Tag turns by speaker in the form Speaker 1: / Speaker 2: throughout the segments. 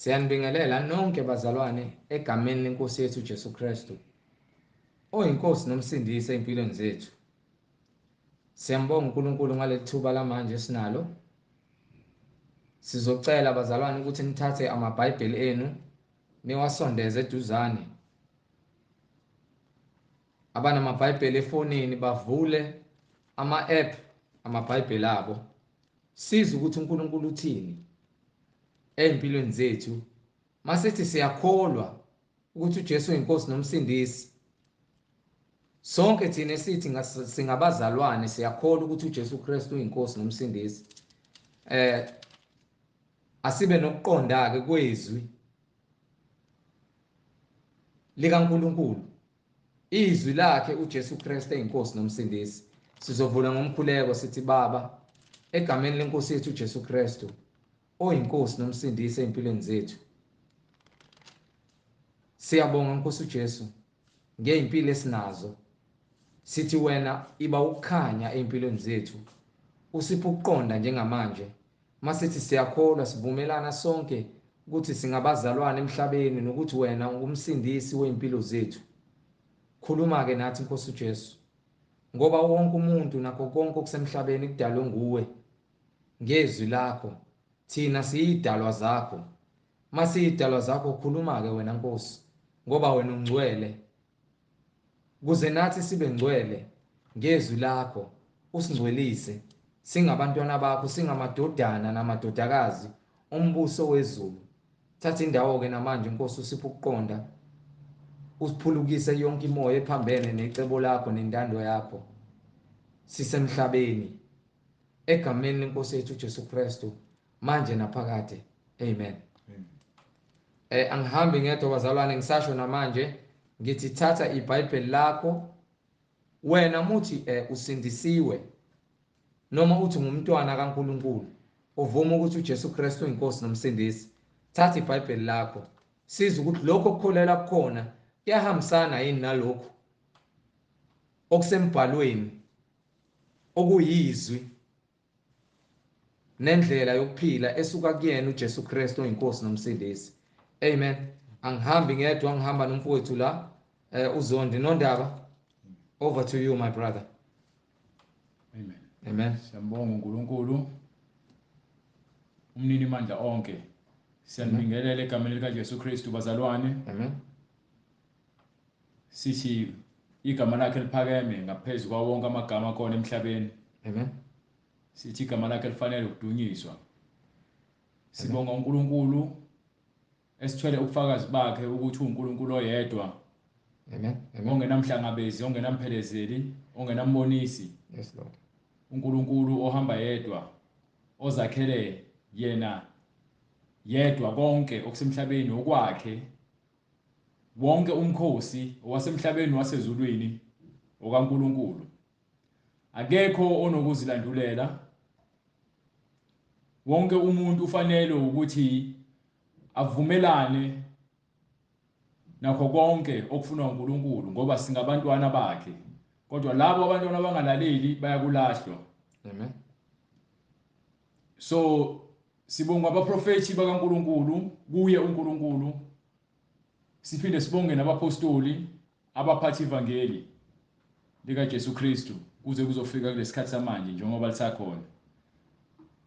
Speaker 1: Siyanibingelela nonke bazalwane egameni lenkosi yethu uJesu Kristu. Oyinkosi nomsindisi empilweni zethu. Siyambonga uNkulunkulu ngaleli thuba lamanje sinalo. Sizocela bazalwane ukuthi nithathe amaBhayibheli enu niwasondeze eduzane. AbanamaBhayibheli efonini bavule ama-app amaBhayibheli abo. Siza ukuthi uNkulunkulu uthini empilweni zethu. Masithi siyakholwa ukuthi uJesu uyinkosi nomsindisi. Sonke thina esithi singabazalwane siyakholwa ukuthi uJesu Kristu uyinkosi nomsindisi. Asibe nokuqonda ke kwezwi likaNkulunkulu. Izwi lakhe uJesu Kristu eyinkosi nomsindisi. Sizovula ngomkhuleko sithi Baba egameni lenkosi yethu uJesu Kristu oyinkosi nomsindisi empilweni zethu. Siyabonga Nkosi uJesu ngeimpilo esinazo. Sithi wena iba ukukhanya empilweni zethu. Usipho ukuqonda njengamanje. Masithi siyakholwa sivumelana sonke ukuthi singabazalwane emhlabeni nokuthi wena ungumsindisi weimpilo zethu. Khuluma ke nathi Nkosi uJesu. Ngoba wonke umuntu nakho konke okusemhlabeni kudalwe nguwe. Ngezwi lakho thina siyidalwa zakho. Masiyidalwa zakho khuluma ke wena Nkosi ngoba wena ungcwele. Kuze nathi sibe ngcwele ngezwi lakho usingcwelise singabantwana bakho singamadodana namadodakazi ombuso wezulu. Thatha indawo ke namanje Nkosi usipho ukuqonda. Usiphulukise yonke imoya ephambene necebo lakho nentando yakho. Sisemhlabeni egameni lenkosi yethu uJesu Kristu manje naphakade. Amen. Angihambi ngedwa bazalwane ngisasho namanje ngithi thatha iBhayibheli lakho. Wena muthi usindisiwe noma uthi ngumntwana kaNkulunkulu ovuma ukuthi uJesu Kristu uyinkosi nomsindisi. Thatha iBhayibheli lakho. Siza ukuthi lokho okukholela kukhona kuyahambisana yini nalokho okusembhalweni okuyizwi nendlela yokuphila esuka kuyena uJesu Kristu oyinkosi nomsindisi. Amen. Angihambi ngedwa ngihamba nomfowethu la uZondi Nondaba. Over to you my brother.
Speaker 2: Amen.
Speaker 1: Amen.
Speaker 2: Siyambonga uNkulunkulu umnini mandla onke. Siyanibingelela egameni lika Jesu Kristu bazalwane.
Speaker 1: Amen.
Speaker 2: Sithi igama lakhe liphakeme ngaphezulu kwa wonke amagama akona emhlabeni.
Speaker 1: Amen.
Speaker 2: Sithi igama lakhe lifanele ukudunyiswa. Sibonga uNkulunkulu esithwele ubufakazi bakhe ukuthi uNkulunkulu oyedwa.
Speaker 1: Amen.
Speaker 2: Ongenamhlangabezi, ongenamphelezeli, ongenambonisi.
Speaker 1: Yes Lord.
Speaker 2: uNkulunkulu ohamba yedwa ozakhele yedwa konke okusemhlabeni okwakhe. Wonke umkhosi owasemhlabeni wasezulwini okaNkulunkulu. Akekho onokuzilandulela. Wonke umuntu ufanele ukuthi avumelane nakho konke okufunwa uNkulunkulu ngoba singabantwana bakhe. Kodwa labo abantwana abangalaleli bayakulahlwa.
Speaker 1: Amen.
Speaker 2: So sibonga abaprofeti bakaNkulunkulu kuye uNkulunkulu. Siphinde sibonge nabapostoli abaphatha ivangeli lika Jesu Kristu kuze kuzofika kulesikhathi samanje njengoba lisakhona.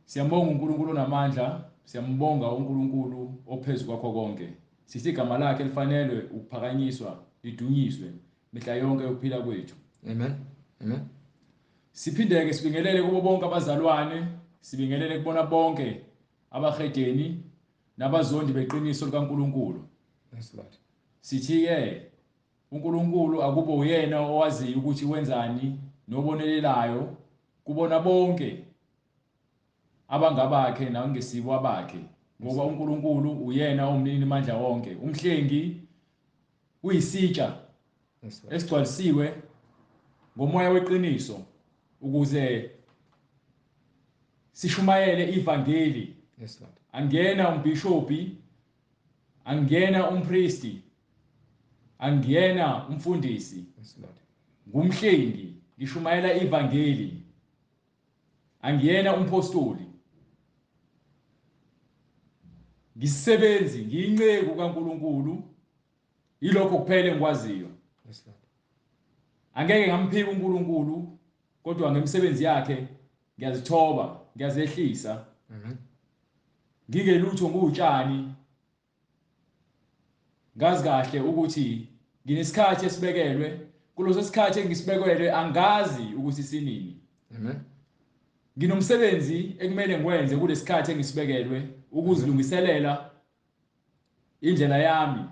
Speaker 2: Siyambonga uNkulunkulu onamandla, siyambonga uNkulunkulu ophezulu kwakho konke. Sithi igama lakhe lifanele ukuphakanyiswa, lidunyiswe mihla yonke yokuphila kwethu.
Speaker 1: Amen. Amen.
Speaker 2: Siphinde ke sibingelele kubo bonke abazalwane, sibingelele kubona bonke abahedeni nabazondi beqiniso likaNkulunkulu.
Speaker 1: Yes Lord.
Speaker 2: Sithi ke uNkulunkulu akube uyena owaziyo ukuthi wenzani nobonelelayo kubona bonke abangabakhe nangesibo abakhe ngoba uNkulunkulu uyena omnini mandla wonke. Umhlengi uyisitsha esigcwalisiwe ngomoya weqiniso ukuze sishumayele ivangeli.
Speaker 1: Yes Lord.
Speaker 2: Angena umbishopi, angena umpristi, angena umfundisi.
Speaker 1: Yes Lord.
Speaker 2: Ngumhlengi ngishumayela ivangeli. Angena umpostoli. ngisisebenzi, ngiyinceku kaNkulunkulu, ilokho kuphela engikwaziyo.
Speaker 1: Yes, Lord.
Speaker 2: Angeke ngamphika uNkulunkulu, kodwa ngemisebenzi yakhe ngiyazithoba, ngiyazehlisa.
Speaker 1: Amen.
Speaker 2: Ngingelutho ngutshani. Ngazi kahle ukuthi nginesikhathi esibekelwe, kuloso sikhathi engisibekelwe angazi ukuthi sinini.
Speaker 1: Amen.
Speaker 2: Nginomsebenzi ekumele ngikwenze kulesikhathi engisibekelwe ukuzilungiselela indlela yami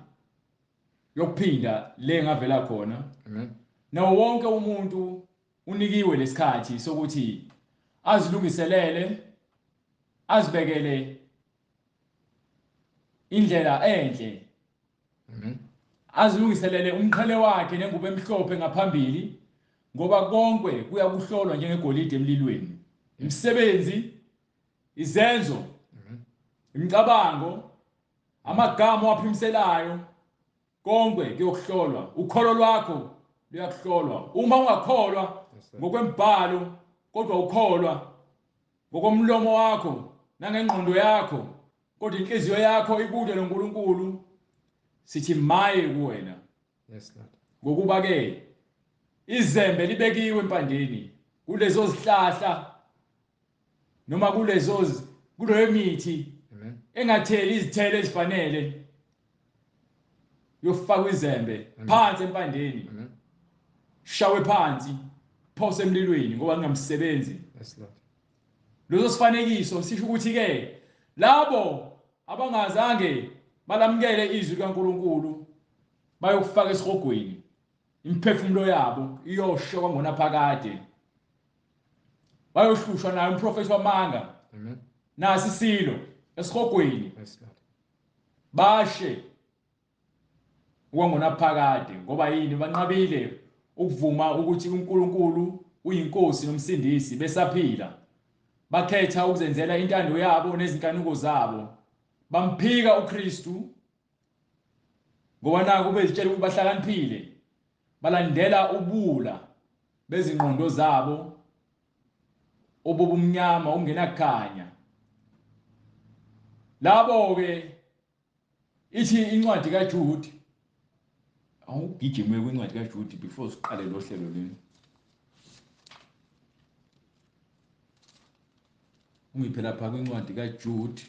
Speaker 2: yokuphinda le ngavela khona.
Speaker 1: Amen.
Speaker 2: Nawo wonke umuntu unikiwe lesikhathi sokuthi azilungiselele, azibekele indlela enhle.
Speaker 1: Amen.
Speaker 2: Azilungiselele umqhele wakhe nengubo emhlophe ngaphambili, ngoba konke kuyakuhlolwa njengegolide emlilweni. Imisebenzi, izenzo, imicabango, amagama owaphimiselayo, konke kuyokuhlolwa. Ukholo lwakho luyakuhlolwa. Uma ungakholwa ngokwembhalo kodwa ukholwa ngokomlomo wakho nangengqondo yakho, kodwa inhliziyo yakho ikude noNkulunkulu, sithi maye kuwena.
Speaker 1: Yes, Lord.
Speaker 2: Ngokuba ke izembe libekiwe empandeni kulezo zihlahla noma kuleyo mithi
Speaker 1: Amen.
Speaker 2: engatheli izithelo ezifanele, yofaka izembe phansi empandeni,
Speaker 1: Amen.
Speaker 2: shawe phansi, phose emlilweni ngoba ngingamsebenzi.
Speaker 1: Yes, Lord.
Speaker 2: Lezo sifanekiso sisho ukuthi ke labo abangazange balamukele izwi kaNkulunkulu bayokufaka esihogweni, imphefumulo yabo iyoshoka ngonaphakade, bayohlushwa naye umprofeti wamanga.
Speaker 1: Amen.
Speaker 2: Nasi silo esihogweni,
Speaker 1: Yes, Lord.
Speaker 2: bashe ukwangonaphakade. Ngoba yini? Banqabile ukuvuma ukuthi uNkulunkulu uyinkosi nomsindisi besaphila. Bakhetha ukuzenzela intando yabo nezinkanuko zabo. Bamphika uKristu ngoba naku bezitshela ukuthi bahlakaniphile, balandela ubula bezingqondo zabo obubumnyama ungenakhanya. Labo ke ithi incwadi kaJude, awugijime kwincwadi kaJude before siqale lo hlelo leni. Ungiphe lapha kwincwadi kaJude.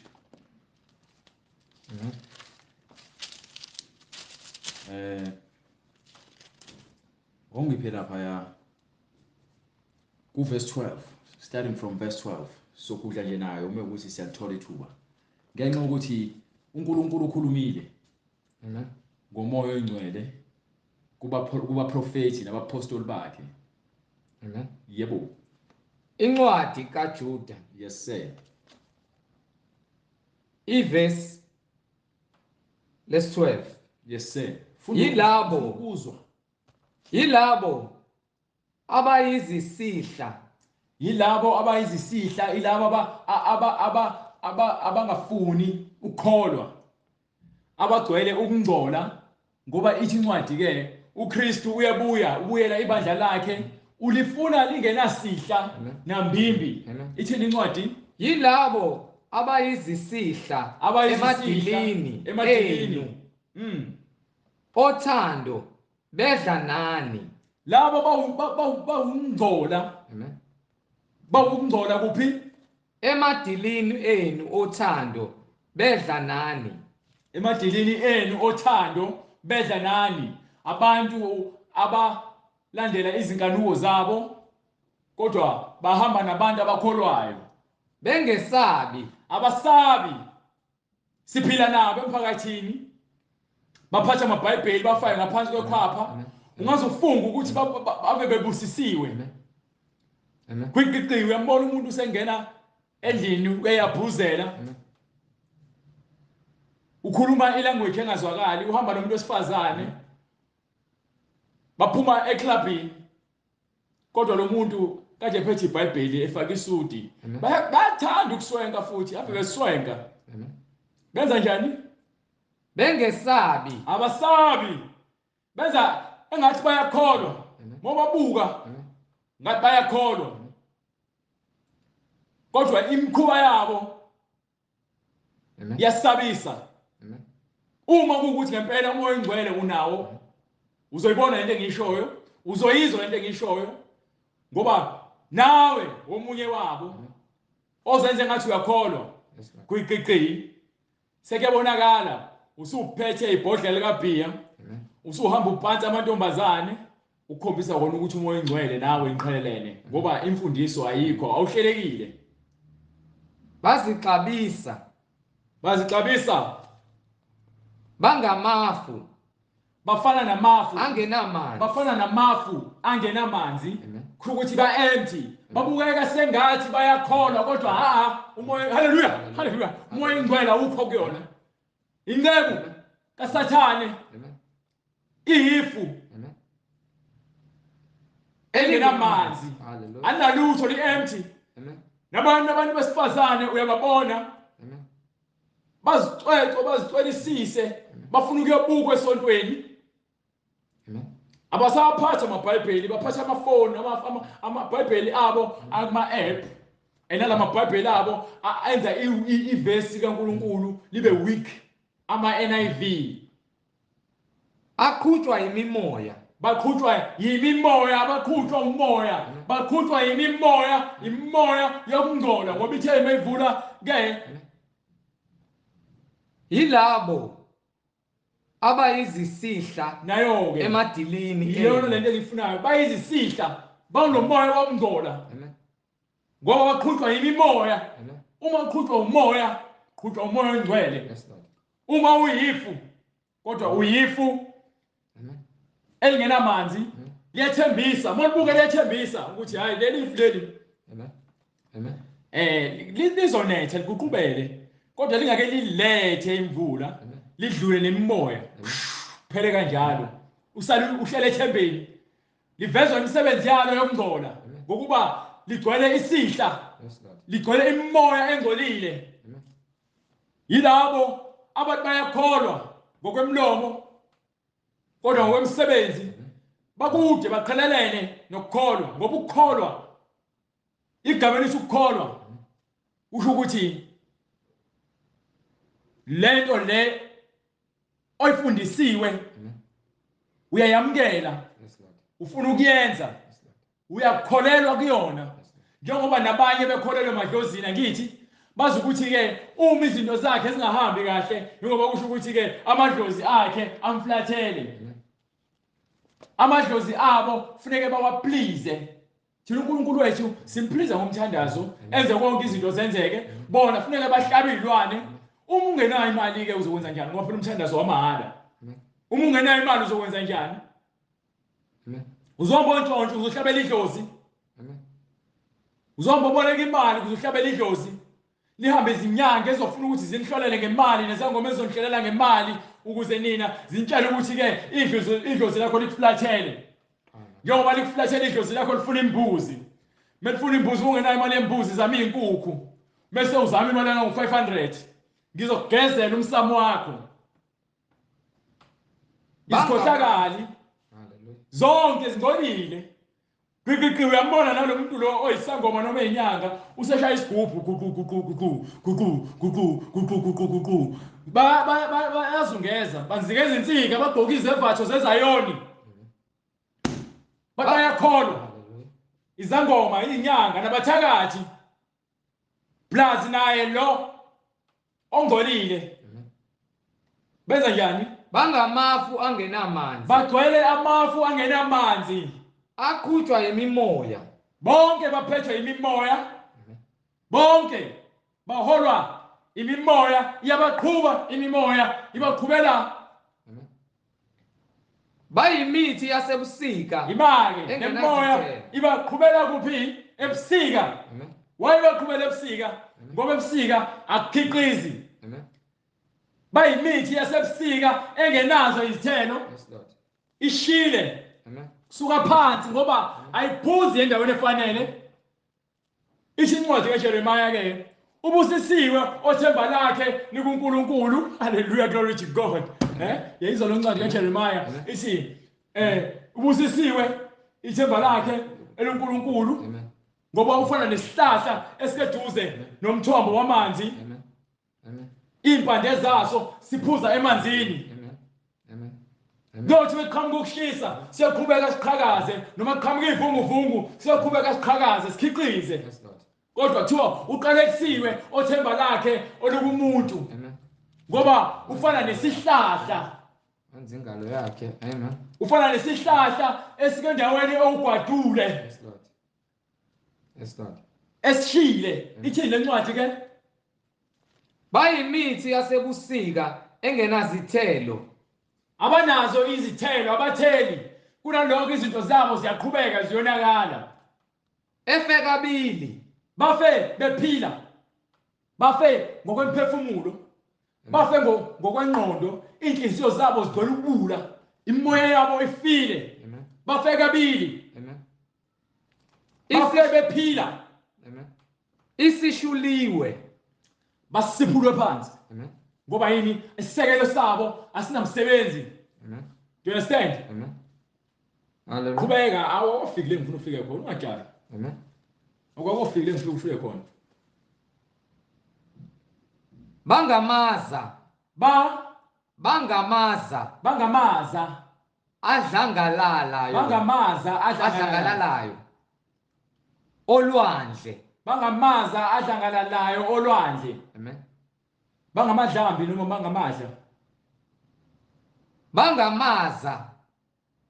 Speaker 2: Ungiphe lapha ya ku verse 12, starting from verse 12. Sokudla nje nayo uma ukuthi siyalithola ithuba. Ngenxa ukuthi uNkulunkulu ukhulumile
Speaker 1: Amen.
Speaker 2: ngomoya oyingcwele kuba prophecy nabapostoli bakhe.
Speaker 1: Amen.
Speaker 2: Yebo.
Speaker 1: Incwadi kaJuda,
Speaker 2: Yes sir.
Speaker 1: iverse les-12.
Speaker 2: Yes sir.
Speaker 1: Yilabo
Speaker 2: Ukuzwa.
Speaker 1: Yilabo abayizisihla,
Speaker 2: Yilabo abayizisihla, ilabo abangafuni ukukholwa, abagcwele ukungcola. Ngoba ithi incwadi ke uKristu ubuyela ibandla lakhe, ulifuna lingenasihla nambimbi.
Speaker 1: Amen.
Speaker 2: Ithi incwadi
Speaker 1: yilabo abayizisihla emadilini enu, othando bedla nani.
Speaker 2: labo bawungcola.
Speaker 1: Amen.
Speaker 2: Bawungcola kuphi?
Speaker 1: Emadilini enu othando bedla nani.
Speaker 2: Emadilini enu othando bedla nani. Abantu abalandela izinkanuko zabo kodwa bahamba nabantu abakholwayo,
Speaker 1: bengesabi,
Speaker 2: abasabi. Siphila nabo emphakathini, baphatha amabhayibheli bafake ngaphansi kwekhwapha. Ungazofunga ukuthi babe bebusisiwe.
Speaker 1: Amen.
Speaker 2: Kwiqiqi uyambona umuntu usengena endlini uyabhuzela, ukhuluma ilanguage engazwakali, uhamba nomuntu wesifazane, baphuma eclubini kodwa lo muntu kade ephethe iBhayibheli efaka isudi. Bayathanda ukuswenka futhi, ave beswenka. Benza njani?
Speaker 1: Bengesabi,
Speaker 2: Abasabi. Benza engathi bayakholwa. Ngoba buka ngathi bayakholwa. Kodwa imikhuba yabo
Speaker 1: Amen.
Speaker 2: Yasabisa.
Speaker 1: Amen.
Speaker 2: Uma kukuthi ngempela umoya oyingcwele unawo, uzoyibona lento engishoyo, uzoyizwa lento engishoyo, ngoba nawe omunye wabo ozenze ngathi uyakholwa kuyiqiqi sekuyabonakala usuphethe ibhodlela kaBhiya, usuhamba uphansi amantombazane ukukhombisa kona ukuthi umoya oyingcwele nawe inqhelelene ngoba imfundiso ayikho, awuhlelekile.
Speaker 1: Bazixabisa bangamafu
Speaker 2: bafana namafu
Speaker 1: angenamanzi.
Speaker 2: bafana namafu angenamanzi, ukuthi ba-empty, babukeka sengathi bayakholwa kodwa umoya, haleluya haleluya, umoya oyingcwele awukho kuyona. Inceku kaSathane, ihifu engenamanzi, analutho, li-empty. Nabantu besifazane uyababona bazicwelisise, bafuna ukuyobuka esontweni. Abasaphatha amabhayibheli, baphatha amafoni, amabhayibheli abo akuma-app, enala mabhayibheli abo enza ivesi kaNkulunkulu libe weak, ama-NIV.
Speaker 1: Aqhutshwa yimimoya,
Speaker 2: baqhutshwa umoya, baqhutshwa imimoya yokungcola, ngoba ithe mayivula ke
Speaker 1: yilabo abayizisihla
Speaker 2: nayo ke
Speaker 1: emadilini.
Speaker 2: Iyona lento engifunayo, bayizisihla, banomoya wokungcola, ngoba baqhutshwa yimimoya. Uma uqhutshwa umoya, qhutshwa umoya oyingcwele. Uma uyifu, kodwa uyifu elingenamanzi, liyathembisa. Molibuke liyathembisa ukuthi hayi leli ifu leli lizonetha liguqubele, kodwa lingake lilethe imvula, lidlule nemimoya phele kanjalo. Uhlale ethembeni, livezwa imisebenzi yalo yokungcola ngokuba ligcwele isihla, ligcwele imimoya engcolile. Yilabo abantu bayakholwa ngokwemlomo, kodwa ngokwemsebenzi bakude baqhelelene nokukholwa, ngoba ukukholwa, igama elithi ukukholwa usho ukuthi lento le oyifundisiwe uyayamkela, ufuna ukuyenza, uyakholelwa kuyona. Njengoba nabanye bekholelwe emadlozini, ngithi bazi ukuthi ke uma izinto zakhe zingahambi kahle, ngoba kusho ukuthi ke amadlozi akhe amflathele, amadlozi abo kufanele bawaplease. Thina uNkulunkulu wethu simplease ngomthandazo, enze konke izinto zenzeke. Bona kufanele bahlabe izilwane. Uma ungenayo imali ke uzokwenza njani? Ngoba phela umthandazo wamahala. Uma ungenayo imali uzokwenza njani? Uzohamba ontshontshe uzohlabela idlozi. Uzohamba uboleka imali uzohlabela idlozi. Lihambe izinyanga ezofuna ukuthi zinihlolele ngemali, nezangoma ezonhlelela ngemali, ukuze nina zintshele ukuthi ke idlozi lakho likuflathele. Njengoba likuflathele idlozi lakho lifuna imbuzi. Melifuna imbuzi, ungenayo imali yembuzi, zama izinkukhu. Bese uzama imali engu-500, ngizokugezela umsamo wakho. Isikhohlakali zonke zingcolile. Qiqiqi, uyambona nalo muntu lo oyisangoma noma inyanga useshaya isigubhu bayazungeza, banzikeza insika, bagqoka izembatho zezayoni, bayakholwa. Izangoma, inyanga nabathakathi, plus naye lo ongcolile benza njani?
Speaker 1: Bangamafu angenamanzi,
Speaker 2: bagcwele amafu angenamanzi,
Speaker 1: aqhutshwa yimimoya.
Speaker 2: Bonke baphethwe yimimoya, bonke baholwa imimoya, iyabaqhuba imimoya, ibaqhubela.
Speaker 1: Bayimithi yasebusika,
Speaker 2: Imake nemimoya ibaqhubela kuphi? Ebusika. Why baqhubela ebusika? Ngoba ebusika akukhiqizi. Bayimithi yasebusika engenazo izithelo, ishile, suka phansi ngoba ayiphuzi endaweni efanele. Ithi incwadi kaJeremiah ke, ubusisiwe othemba lakhe likuNkulunkulu. Hallelujah, glory to God. Yayizwa lo ncwadi kaJeremiah ithi ubusisiwe ithemba lakhe eluNkulunkulu, ngoba ufana nesihlahla esikeduze nomthombo wamanzi. impande zaso siphuza emanzini.
Speaker 1: Amen. Amen. Amen.
Speaker 2: Lothi beqhamuka ukushisa siyaqhubeka siqhakaze noma qhamuka ivunguvungu siyaqhubeka siqhakaze sikhiqize.
Speaker 1: Yes, Lord.
Speaker 2: Kodwa kuthiwa uqalekisiwe othemba lakhe olukumuntu
Speaker 1: Amen.
Speaker 2: ngoba ufana nesihlahla.
Speaker 1: Wenza ingalo yakhe. Amen.
Speaker 2: Ufana nesihlahla esikendaweni owugwadule.
Speaker 1: Yes, Lord. Yes, Lord.
Speaker 2: Esishile. Ithini le ncwadi ke?
Speaker 1: Bayimithi yasebusika engenazithelo.
Speaker 2: Abanazo izithelo abatheli. Kunalokho izinto zabo ziyaqhubeka ziyonakala.
Speaker 1: Efe kabili.
Speaker 2: Bafe bephila. Bafe ngokwemphefumulo. Bafe ngokwengqondo. Inhliziyo zabo zigcwele ukubula. Imoya yabo ifile.
Speaker 1: Amen.
Speaker 2: Bafe kabili.
Speaker 1: Amen.
Speaker 2: Bafe bephila.
Speaker 1: Amen. Isishuliwe.
Speaker 2: Basiphulwe phansi.
Speaker 1: Amen.
Speaker 2: Ngoba yini isisekelo sabo asinamsebenzi.
Speaker 1: Amen.
Speaker 2: Do you understand?
Speaker 1: Amen. Hallelujah.
Speaker 2: Qhubeka awufike le ngifuna ufike khona ungajali.
Speaker 1: Amen.
Speaker 2: Okwakufike le ngifuna ufike khona.
Speaker 1: Bangamaza adlangalalayo.
Speaker 2: Bangamaza
Speaker 1: Adlangalalayo. Olwandle.
Speaker 2: Bangamaza adlangalalayo olwandle.
Speaker 1: Amen.
Speaker 2: Bangamadlambi noma bangamadla.
Speaker 1: Bangamaza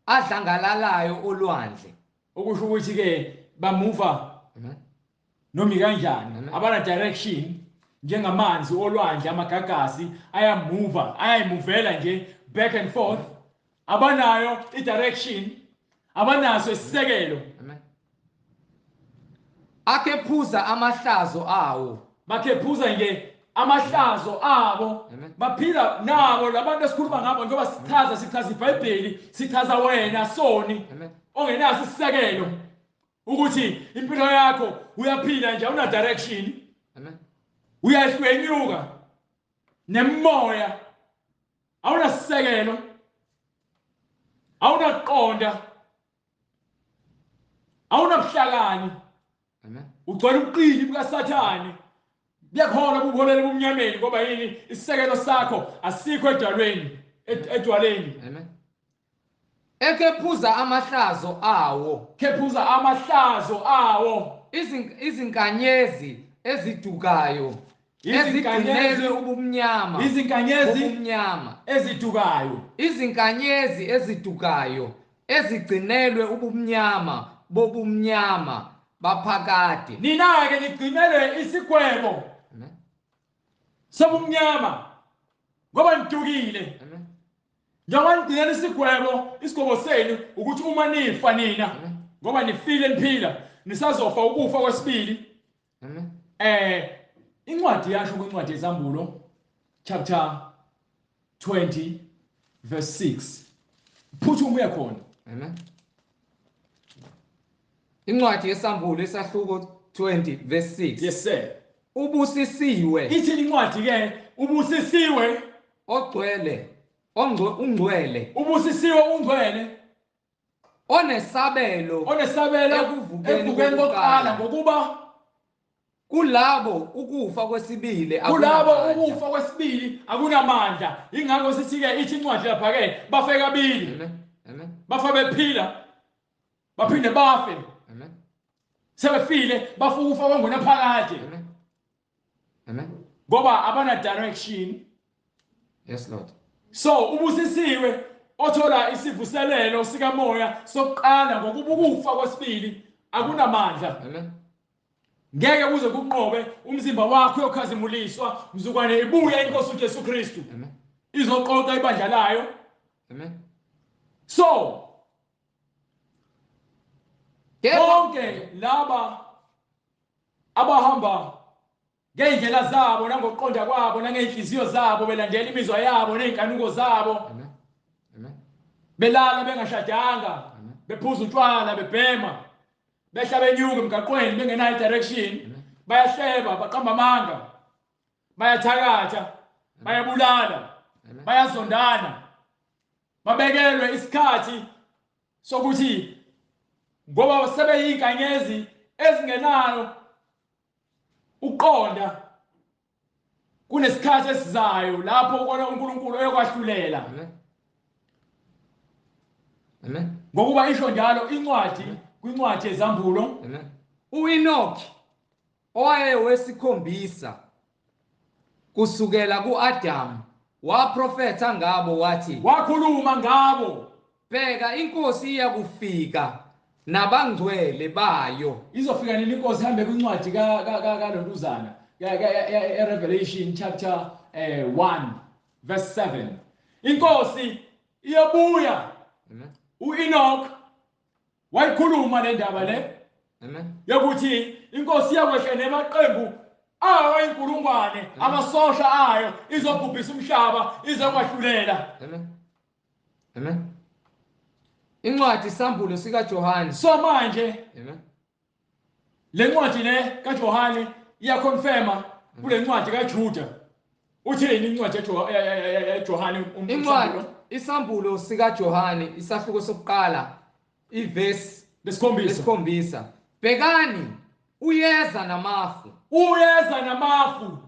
Speaker 1: adlangalalayo olwandle.
Speaker 2: Okusho ukuthi ke bamuva
Speaker 1: Amen.
Speaker 2: noma kanjani.
Speaker 1: Amen.
Speaker 2: Abana direction njengamanzi olwandle amagagasi ayayimuvela nje back and forth. Abanayo i-direction. Abanaso isisekelo.
Speaker 1: Amen. Akephuza amahlazo awo.
Speaker 2: Bakephuza nje amahlazo abo.
Speaker 1: Amen.
Speaker 2: Baphila nabo labantu esikhuluma ngabo njengoba sichaza iBhayibheli, sichaza wena soni
Speaker 1: Amen.
Speaker 2: ongenaso isisekelo ukuthi impilo yakho uyaphila nje una direction.
Speaker 1: Amen.
Speaker 2: Uyahlenyuka nemoya awuna sisekelo awunaqonda awunabuhlakani.
Speaker 1: Amen.
Speaker 2: Ugcwele ubuqili bukaSathane. Kuyakhona ubuholele bomnyameni ngoba yini isisekelo sakho asikho edwaleni.
Speaker 1: Amen. Ekephuza amahlazo awo.
Speaker 2: Kephuza amahlazo awo.
Speaker 1: Izinkanyezi ezidukayo. Ezigcinelwe ubumnyama. Ubumnyama.
Speaker 2: Ezidukayo.
Speaker 1: Izinkanyezi ezidukayo ezigcinelwe ubumnyama bobumnyama baphakade.
Speaker 2: Nina ke nigcinelwe isigwebo.
Speaker 1: Amen.
Speaker 2: Sobumnyama ngoba nidukile.
Speaker 1: Amen.
Speaker 2: Njengoba nigcinela isigwebo senu ukuthi uma nifa nina ngoba nifile niphila nisazofa ukufa kwesibili.
Speaker 1: Amen.
Speaker 2: Incwadi yasho kwincwadi yezambulo chapter 20 verse 6. Phuthuma uya khona.
Speaker 1: Amen. Incwadi yesambulo isahluko 20 verse 6.
Speaker 2: Yes sir.
Speaker 1: Ubusisiwe.
Speaker 2: Ithi incwadi ke ubusisiwe
Speaker 1: Ogcwele. Ungcwele.
Speaker 2: Ubusisiwe ungcwele.
Speaker 1: Onesabelo.
Speaker 2: Ekuvukeni kokuqala ngokuba
Speaker 1: kulabo ukufa kwesibili
Speaker 2: akunamandla. Ingakho sithi ke ithi incwadi lapha ke bafe kabili.
Speaker 1: Amen. Amen.
Speaker 2: Bafa bephila baphinde bafe.
Speaker 1: Amen.
Speaker 2: Sebefile bafa ukufa kwangona phakathi.
Speaker 1: Amen. Amen.
Speaker 2: Ngoba abana direction.
Speaker 1: Yes, Lord.
Speaker 2: So ubusisiwe othola isivuselelo sikamoya sokuqala ngokuba ukufa kwesibili akunamandla.
Speaker 1: Amen.
Speaker 2: Ngeke kuze kunqobe umzimba wakho uyokhazimuliswa mzukwane ibuya inkosi uJesu Kristu.
Speaker 1: Amen.
Speaker 2: Izoqoqa ibandla layo.
Speaker 1: Amen.
Speaker 2: So bonke laba abahamba ngeindlela zabo nangoqonda kwabo nangeinhliziyo zabo belandela imizwa yabo nezinkanuko zabo.
Speaker 1: Amen. Amen.
Speaker 2: Belala bengashadanga.
Speaker 1: Amen.
Speaker 2: Bephuza utshwala bebhema. Behla benyuka emgaqweni bengenayo direction. Bayahleba baqamba amanga. Bayathakatha. Bayabulala. Bayazondana. Babekelwe isikhathi sokuthi ngoba sebeyinkanyezi ezingenayo uqonda kunesikhathi esizayo lapho ukona uNkulunkulu eyokwahlulela.
Speaker 1: Amen. Amen.
Speaker 2: Ngokuba isho njalo incwadi kwincwadi yezambulo.
Speaker 1: Amen. U-Enoch owayewesikhombisa kusukela ku-Adamu waprofetha ngabo wathi,
Speaker 2: Wakhuluma ngabo.
Speaker 1: bheka inkosi iyakufika nabangcwele bayo.
Speaker 2: Izofika nini inkosi hambe kwincwadi kaLontuzana Revelation chapter 1 verse 7. Inkosi iyabuya.
Speaker 1: Amen.
Speaker 2: U-Enoch wayikhuluma le ndaba le.
Speaker 1: Amen.
Speaker 2: Yokuthi inkosi iyakwehla nemaqembu ayo inkulungwane amasosha ayo izobhubhisa umhlaba izokwahlulela.
Speaker 1: Amen. Amen. Incwadi isambulo sikaJohane.
Speaker 2: So manje
Speaker 1: Amen.
Speaker 2: le ncwadi le kaJohane iyaconfirma kule ncwadi kaJuda. Uthini incwadi yaJohane
Speaker 1: Incwadi isambulo sikaJohane isahluko sokuqala ivesi lesikhombisa. Bhekani uyeza namafu.
Speaker 2: Uyeza namafu.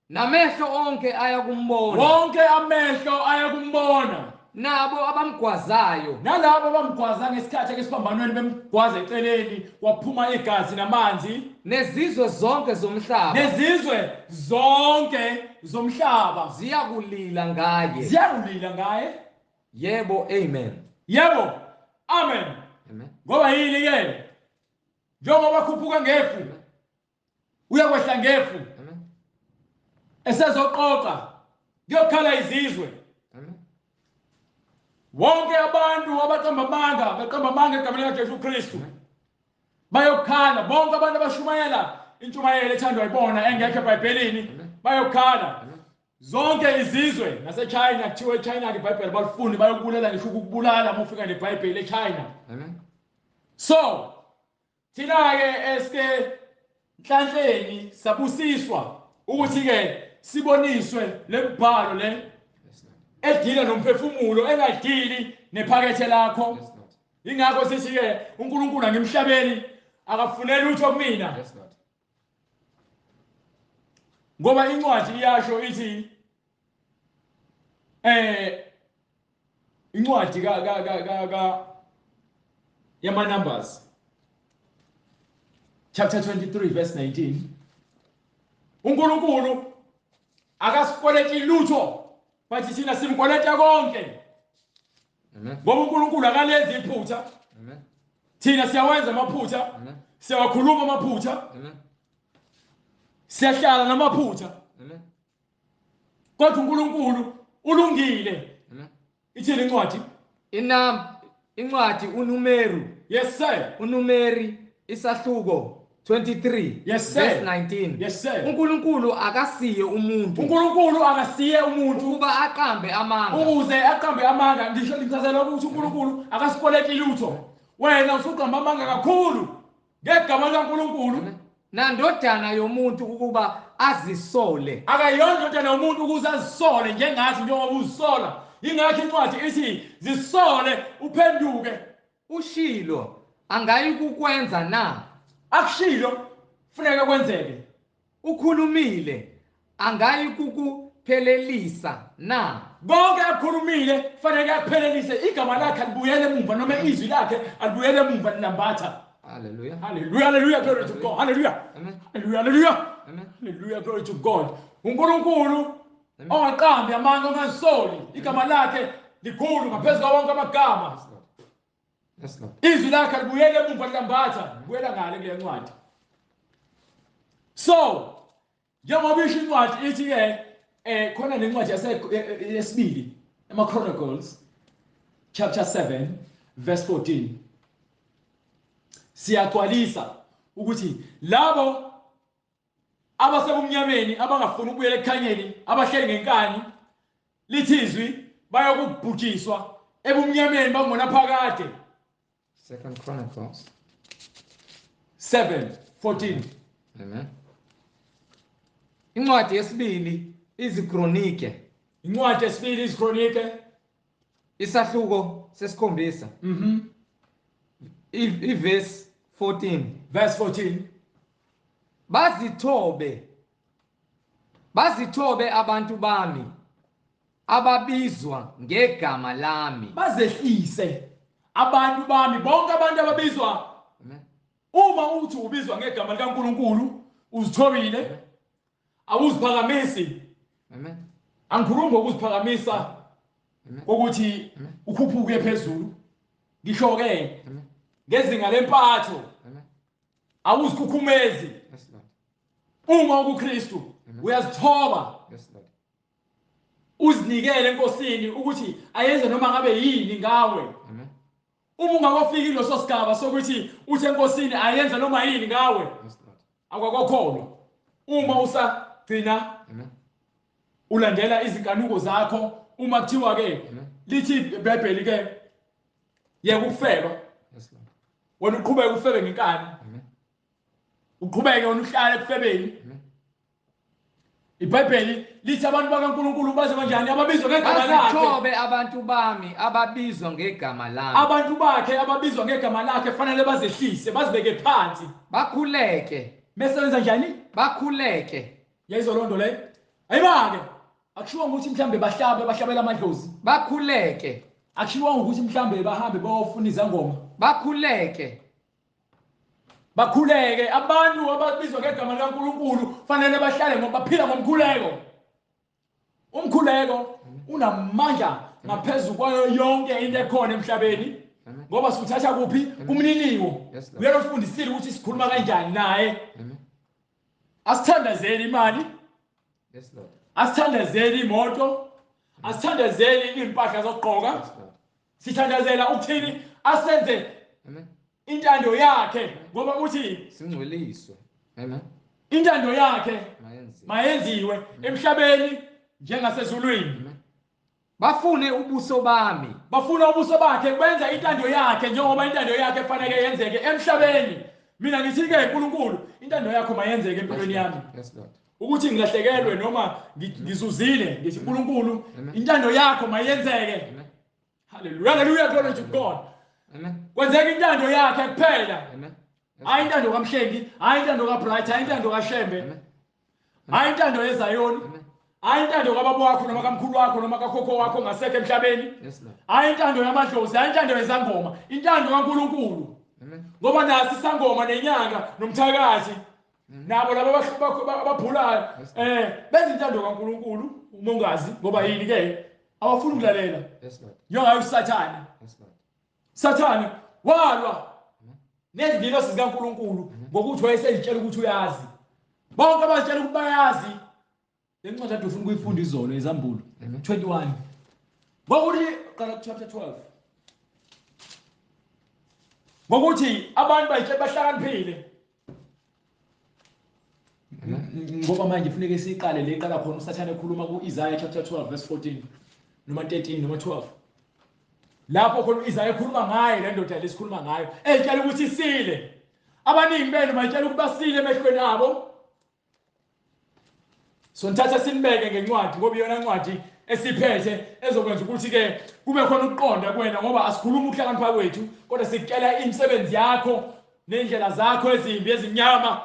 Speaker 1: Namehlo onke ayakumbona.
Speaker 2: Wonke amehlo ayakumbona.
Speaker 1: Nabo abamgwazayo.
Speaker 2: Nalabo abamgwaza ngesikhathi esiphambanweni bemgwaza eceleni waphuma igazi namanzi.
Speaker 1: Nezizwe zonke zomhlaba.
Speaker 2: Nezizwe zonke zomhlaba
Speaker 1: Ziyakulila ngaye.
Speaker 2: Ziyakulila ngaye.
Speaker 1: Yebo, amen.
Speaker 2: Yebo, amen.
Speaker 1: Amen.
Speaker 2: Ngoba yini ke? Njengoba khuphuka ngefu. Uyakwehla ngefu.
Speaker 1: Amen.
Speaker 2: Esezoqoqa kuyokhala izizwe.
Speaker 1: Amen.
Speaker 2: Wonke abantu abaqamba amanga egameni likaJesu Kristu bayokhala. Bonke abantu abashumayela intshumayelo ethandwa yibona engekho eBhayibhelini bayokhala. Zonke izizwe naseChina kuthiwa eChina iBhayibheli balifuni bayokubulala ngisho ukubulala uma ufika neBhayibheli eChina.
Speaker 1: Amen.
Speaker 2: So thina ke eske nhlanhleni sabusiswa ukuthi ke siboniswe lembhalo le edila nomphefumulo engadili nephakethe lakho.
Speaker 1: Yes, Lord.
Speaker 2: Ingakho sithi ke uNkulunkulu angimhlabeni akafunela utho kumina.
Speaker 1: Yes, Lord.
Speaker 2: Ngoba incwadi iyasho ithi incwadi yama Numbers chapter 23 verse 19 uNkulunkulu akasikweleti lutho bathi thina simkweleta konke.
Speaker 1: Amen.
Speaker 2: Ngoba uNkulunkulu akalenzi iphutha.
Speaker 1: Amen.
Speaker 2: Thina siyawenza amaphutha.
Speaker 1: Amen.
Speaker 2: Siyawakhuluma amaphutha.
Speaker 1: Amen.
Speaker 2: Siyahlala namaphutha.
Speaker 1: Amen.
Speaker 2: Kodwa uNkulunkulu ulungile.
Speaker 1: Amen.
Speaker 2: Ithini incwadi?
Speaker 1: Incwadi uNumeri.
Speaker 2: Yes sir.
Speaker 1: uNumeri isahluko 23
Speaker 2: Yes, sir.
Speaker 1: verse 19.
Speaker 2: Yes sir.
Speaker 1: uNkulunkulu akasiye umuntu
Speaker 2: uNkulunkulu akasiye umuntu
Speaker 1: ukuba aqambe amanga.
Speaker 2: ukuze aqambe amanga. Ngisho ngicazela ukuthi uNkulunkulu akasikweleti lutho. Wena usuqamba amanga kakhulu ngegama likaNkulunkulu.
Speaker 1: Nandodana yomuntu ukuba azisole.
Speaker 2: Akayona indodana yomuntu ukuze azisole njengathi njengoba uzisola. Ingakho incwadi ithi zisole uphenduke.
Speaker 1: Ushilo angayi kukwenza na?
Speaker 2: Akushilo kufuneka kwenzeke.
Speaker 1: Ukhulumile angayi kukuphelelisa na?
Speaker 2: Bonke akhulumile kufanele aphelelise. Igama lakhe alibuyele emumva noma izwi lakhe alibuyele emumva linambatha.
Speaker 1: Hallelujah.
Speaker 2: Hallelujah, hallelujah, glory to God. Hallelujah.
Speaker 1: Amen.
Speaker 2: Hallelujah, hallelujah.
Speaker 1: Amen.
Speaker 2: Hallelujah, glory to God. uNkulunkulu ongaqambi amanga ongasoli. Igama lakhe likhulu ngaphezu kwawonke amagama.
Speaker 1: Yes, Lord. Yes, Lord.
Speaker 2: Izwi lakhe alibuyele emumva linambatha. Libuyela ngale kule ncwadi. So, njengoba isho incwadi ithi ke khona nencwadi yesibili ama-Chronicles chapter 7 verse 14 siyagcwalisa ukuthi labo abasebumnyameni abangafuni ukubuyela ekukhanyeni abahleli ngenkani lithi izwi bayokubhujiswa ebumnyameni bangona phakade.
Speaker 1: 2 Chronicles
Speaker 2: 7:14.
Speaker 1: Amen. Incwadi yesibili izikronike.
Speaker 2: Incwadi yesibili izikronike
Speaker 1: Isahluko sesikhombisa. Verse 14.
Speaker 2: verse 14.
Speaker 1: Bazithobe bazithobe abantu bami ababizwa ngegama lami.
Speaker 2: Bazehlise abantu bami bonke abantu ababizwa.
Speaker 1: Amen.
Speaker 2: Uma uthi ubizwa ngegama likaNkulunkulu uzithobile awuziphakamisi.
Speaker 1: Amen.
Speaker 2: Angikhulumi ngokuziphakamisa ukuthi ukhuphuke phezulu. Ngisho ke ngezinga lempatho awuzikhukhumezi.
Speaker 1: Yes, Lord.
Speaker 2: Uma uKristu uyazithoba.
Speaker 1: Yes, Lord.
Speaker 2: Uzinikele enkosini ukuthi ayenze noma ngabe yini ngawe.
Speaker 1: Amen.
Speaker 2: Uma ungakofiki lo sosigaba sokuthi uthi enkosini ayenze noma yini ngawe,
Speaker 1: Yes, Lord.
Speaker 2: akwakokholwa. Uma usagcina ulandela izinkanuko zakho, uma kuthiwa ke lithi iBhayibheli ke yeke ukufeba,
Speaker 1: Yes, Lord.
Speaker 2: wena uqhubeke ufebe ngenkani,
Speaker 1: Amen.
Speaker 2: uqhubeke wena uhlale ekufebeni.
Speaker 1: Amen.
Speaker 2: iBhayibheli lithi abantu bakaNkulunkulu baze kanjani ababizwa ngegama lakhe.
Speaker 1: Bazithobe abantu bami ababizwa ngegama lami.
Speaker 2: Abantu bakhe ababizwa ngegama lakhe fanele bazehlise, bazibeke phansi.
Speaker 1: Bakhuleke.
Speaker 2: Mesebenza njani?
Speaker 1: Bakhuleke.
Speaker 2: Yayizwa londo le? Ayibake. Akushiwo ukuthi mhlambe bahlabela amadlozi.
Speaker 1: Bakhuleke.
Speaker 2: Akushiwo ukuthi mhlambe bahambe bayofuna izangoma.
Speaker 1: Bakhuleke.
Speaker 2: Bakhuleke abantu ababizwa ngegama likaNkulunkulu fanele bahlale ngoba baphila ngomkhuleko. Umkhuleko unamandla ngaphezulu kwayo yonke into ekhona emhlabeni. Ngoba sithatha kuphi umniniwo. Uyalofundisile ukuthi sikhuluma kanjani naye. Asithandazeli imali.
Speaker 1: Yes, Lord.
Speaker 2: Asithandazeli imoto. Asithandazeli impahla zokugqoka. Sithandazela ukuthini asenze intando yakhe ngoba uthi
Speaker 1: singcweliswe. Amen.
Speaker 2: Intando yakhe mayenziwe emhlabeni njengasezulwini.
Speaker 1: Bafune ubuso bami.
Speaker 2: Bafuna ubuso bakhe kwenza intando yakhe njengoba intando yakhe kufanele yenzeke emhlabeni. Mina ngithi ke uNkulunkulu intando yakho mayenzeke empilweni yami.
Speaker 1: Yes, Lord.
Speaker 2: Ukuthi ngilahlekelwe noma ngizuzile ngithi uNkulunkulu intando yakho mayenzeke. Hallelujah. Hallelujah. Glory to God.
Speaker 1: Amen.
Speaker 2: Kwenzeka intando yakhe kuphela.
Speaker 1: Amen.
Speaker 2: Hayi intando kaMhlengi, hayi intando kaBright, hayi intando kaShembe. Hayi intando yeZayoni. Hayi intando kababa wakho noma kamkhulu wakho noma kakhokho wakho ngasekho emhlabeni.
Speaker 1: Yes, Lord.
Speaker 2: Hayi intando yamadlozi, hayi intando yezangoma, intando kaNkulunkulu.
Speaker 1: Amen.
Speaker 2: Ngoba nasi isangoma nenyanga nomthakathi nabo labo abaphulayo benza intando kaNkulunkulu umongazi ngoba yini ke awafuni ukulalela.
Speaker 1: Yes, Lord.
Speaker 2: Njengayo uSathane.
Speaker 1: Yes, Lord.
Speaker 2: Sathane walwa nezingilosi zikaNkulunkulu ngokuthi wayesezitshela ukuthi uyazi. Bonke abazitshela ukuthi bayazi. Lencwadi ade ufuna ukuyifunda izolo ezambulo 21. Ngokuthi qala chapter 12. Ngokuthi abantu bayitshela bahlakaniphile. Ngoba manje kufanele siqale le qala khona uSathane ekhuluma ku-Isaiah chapter 12 verse 14 noma 13 noma 12. Lapho khona uIsaiah ekhuluma ngayo le ndoda lesikhuluma ngayo etshela ukuthi isile. Abaningi benu bayitshela ukuthi basile emehlweni abo. So nithatha sinibeke ngencwadi ngoba iyona ncwadi esiphethe ezokwenza ukuthi ke kube khona ukuqonda kuwena ngoba asikhuluma ukuhlakanipha kwethu kodwa sikutshela imisebenzi yakho nendlela zakho ezimbi ezinyama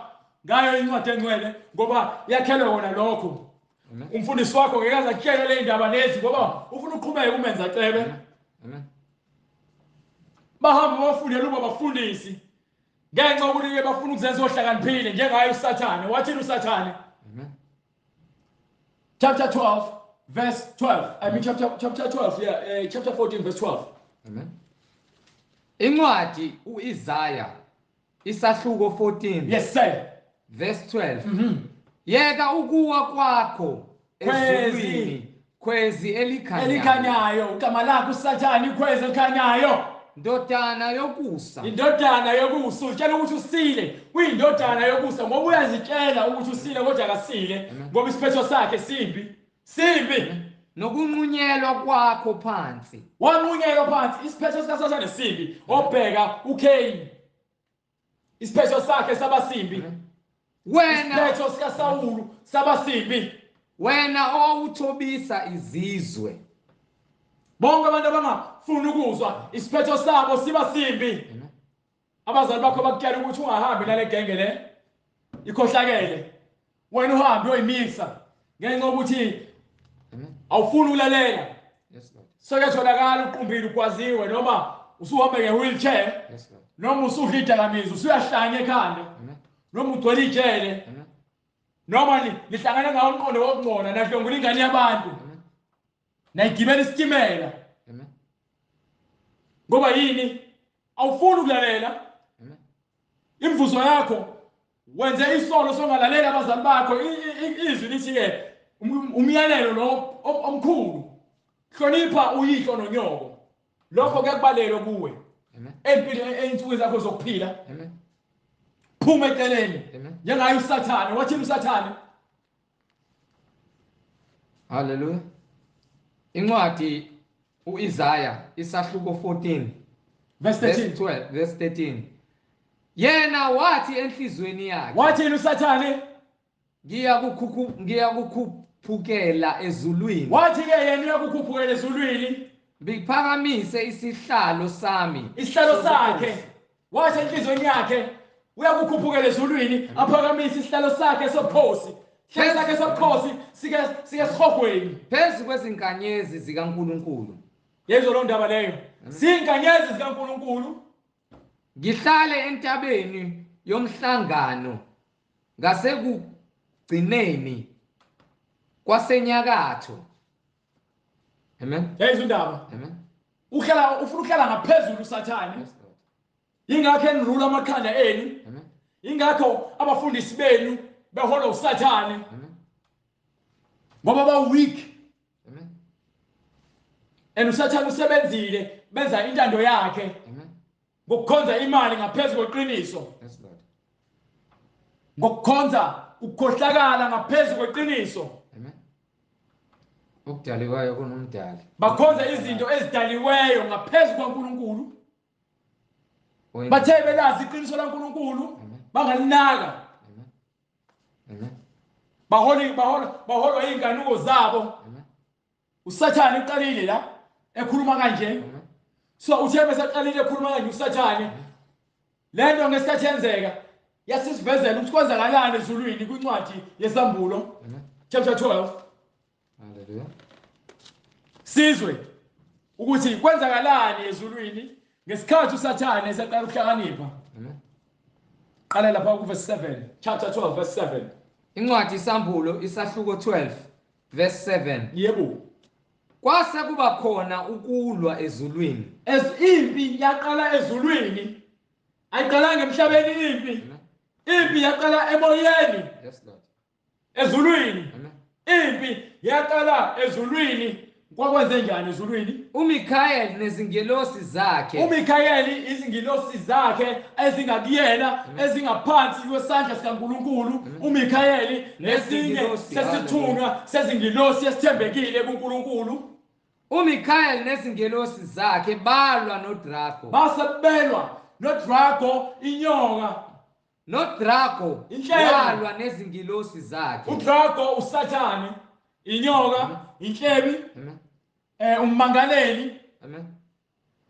Speaker 2: ngayo incwadi engcwele ngoba yakhelwe wona lokho. Umfundisi wakho ngeke aze akutshele le ndaba lezi ngoba ufuna uqhubeka umenza cebe.
Speaker 1: Amen.
Speaker 2: Bahamba bafundela ukuba bafundisi ngenxa yokuthi ke bafuna ukuzenza ohlakaniphile njengayo uSathane. Wathini uSathane?
Speaker 1: Amen.
Speaker 2: Chapter 12 verse 12. I mean chapter 12, yeah, chapter 14 verse 12.
Speaker 1: Amen. Incwadi uIsaiah isahluko 14.
Speaker 2: Yes sir.
Speaker 1: Verse 12. Yeka ukuwa kwakho ezulwini, khwezi
Speaker 2: elikhanyayo. Igama lakho uSathane, ikhwezi elikhanyayo.
Speaker 1: Ndodana yokusa.
Speaker 2: Indodana yokusa. Utshela ukuthi usile. Uyindodana yokusa ngoba uyazitshela ukuthi usile kodwa akasile ngoba isiphetho sakhe simbi.
Speaker 1: Nokunqunyelwa kwakho phansi.
Speaker 2: Wanqunyelwa phansi. Isiphetho sikaSathane simbi. Obheka uCain. Isiphetho sakhe sabasimbi. Wena isiphetho sikaSawulu sabasimbi.
Speaker 1: Wena owawuthobisa izizwe.
Speaker 2: Bonke abantu abangafuni ukuzwa isiphetho sabo sibasimbi. Abazali bakho bakutshela ukuthi ungahambi nale genge le ikhohlakele. Wena uhambe uyimisa. ngenxa yokuthi
Speaker 1: Amen.
Speaker 2: awufuni ukulalela.
Speaker 1: Yes, Lord.
Speaker 2: Seketholakala uqumbile ukwaziwe noma usuhamba nge-wheelchair
Speaker 1: Yes, Lord.
Speaker 2: noma usudla idakamiza usuyahlanya ekhanda
Speaker 1: Amen.
Speaker 2: noma ugcwele ijele
Speaker 1: Amen.
Speaker 2: noma lihlangane ngawo umqondo wokungcona nahlongula ingane yabantu
Speaker 1: Amen.
Speaker 2: nayigibela isitimela
Speaker 1: Amen.
Speaker 2: ngoba yini awufuni ukulalela
Speaker 1: Amen.
Speaker 2: imvuzo yakho wenze isono songalaleli abazali bakho izwi lithi-ke umyalelo lo omkhulu hlonipha uyihlo nonyoko lokho kuyakubalelwa kuwe
Speaker 1: Amen.
Speaker 2: ey'nsukwini zakho zokuphila
Speaker 1: Amen.
Speaker 2: phuma eceleni
Speaker 1: Amen.
Speaker 2: njengayo usathane wathini usathane
Speaker 1: Hallelujah. Incwadi uIsaya isahluko 14
Speaker 2: verse
Speaker 1: verse
Speaker 2: 13
Speaker 1: 12 verse 13. Yena wathi enhlizweni yakhe,
Speaker 2: wathini usathane
Speaker 1: ngiyakukhuphukela ezulwini,
Speaker 2: wathi-ke yena uyakukhuphukela ezulwini
Speaker 1: ngiphakamise isihlalo sami
Speaker 2: isihlalo sakhe
Speaker 1: sobukhosi.
Speaker 2: wathi enhlizweni yakhe uyakukhuphukela ezulwini aphakamisa isihlalo sakhe sobukhosi isihlalo sakhe sobukhosi sike sihogweni
Speaker 1: Phezu kwezinkanyezi zikaNkulunkulu,
Speaker 2: yezo loo ndaba leyo ziyinkanyezi zikaNkulunkulu
Speaker 1: ngihlale entabeni yomhlangano ngasekugcineni kwasenyakatho. Amen.
Speaker 2: yezo indaba
Speaker 1: Amen.
Speaker 2: ufuna ukuhlala ngaphezulu usathane
Speaker 1: Yes, Lord.
Speaker 2: yingakho enirula amakhanda enu
Speaker 1: Amen.
Speaker 2: yingakho abafundisi benu behola usathane
Speaker 1: Amen.
Speaker 2: ngoba ba-weak
Speaker 1: Amen.
Speaker 2: and usathane usebenzile benza intando yakhe
Speaker 1: Amen.
Speaker 2: ngokukhonza imali ngaphezu kweqiniso
Speaker 1: Yes, Lord.
Speaker 2: ngokukhonza ukukhohlakala ngaphezu kweqiniso
Speaker 1: Amen. Ukudaliwayo kunomdali.
Speaker 2: bakhonza izinto ezidaliweyo ngaphezu kwaNkulunkulu
Speaker 1: Amen.
Speaker 2: bathe belazi iqiniso laNkulunkulu bangalinaka
Speaker 1: Amen. Amen.
Speaker 2: baholwa iy'nkanuko zabo
Speaker 1: Amen.
Speaker 2: usathane uqalile la ekhuluma kanje
Speaker 1: Amen.
Speaker 2: so uthe besaqalile ekhuluma kanje usathane le nto ngesikhathi yenzeka yasisivezela ukuthi kwenzakalani ezulwini kwincwadi yesambulo
Speaker 1: Amen.
Speaker 2: chapter 12
Speaker 1: Hallelujah.
Speaker 2: sizwe ukuthi kwenzakalani ezulwini ngesikhathi usathane esaqala ukuhlakanipha
Speaker 1: Amen.
Speaker 2: qala lapha kuverse 7 chapter 12 verse 7
Speaker 1: Incwadi isambulo isahluko 12 verse 7.
Speaker 2: yebo
Speaker 1: Kwase kuba khona ukulwa ezulwini.
Speaker 2: impi yaqala ezulwini ayiqalanga emhlabeni impi yaqala emoyeni
Speaker 1: Yes, Lord.
Speaker 2: ezulwini
Speaker 1: Amen.
Speaker 2: impi yaqala ezulwini kwakwenze njani ezulwini
Speaker 1: uMikhayeli nezingelosi zakhe
Speaker 2: uMikhayeli izingilosi zakhe ezingakuyena ezingaphansi kwesandla sikaNkulunkulu uMikhayeli nesinye sesithunywa sezingilosi esithembekile kuNkulunkulu
Speaker 1: uMikhayeli nezingelosi zakhe balwa noDraco.
Speaker 2: basebelwa noDraco inyoka
Speaker 1: noDraco
Speaker 2: Inhleli.
Speaker 1: walwa nezingilosi zakhe.
Speaker 2: uDraco usathane inyoka inhlebi
Speaker 1: Amen.
Speaker 2: ummangaleli
Speaker 1: Amen.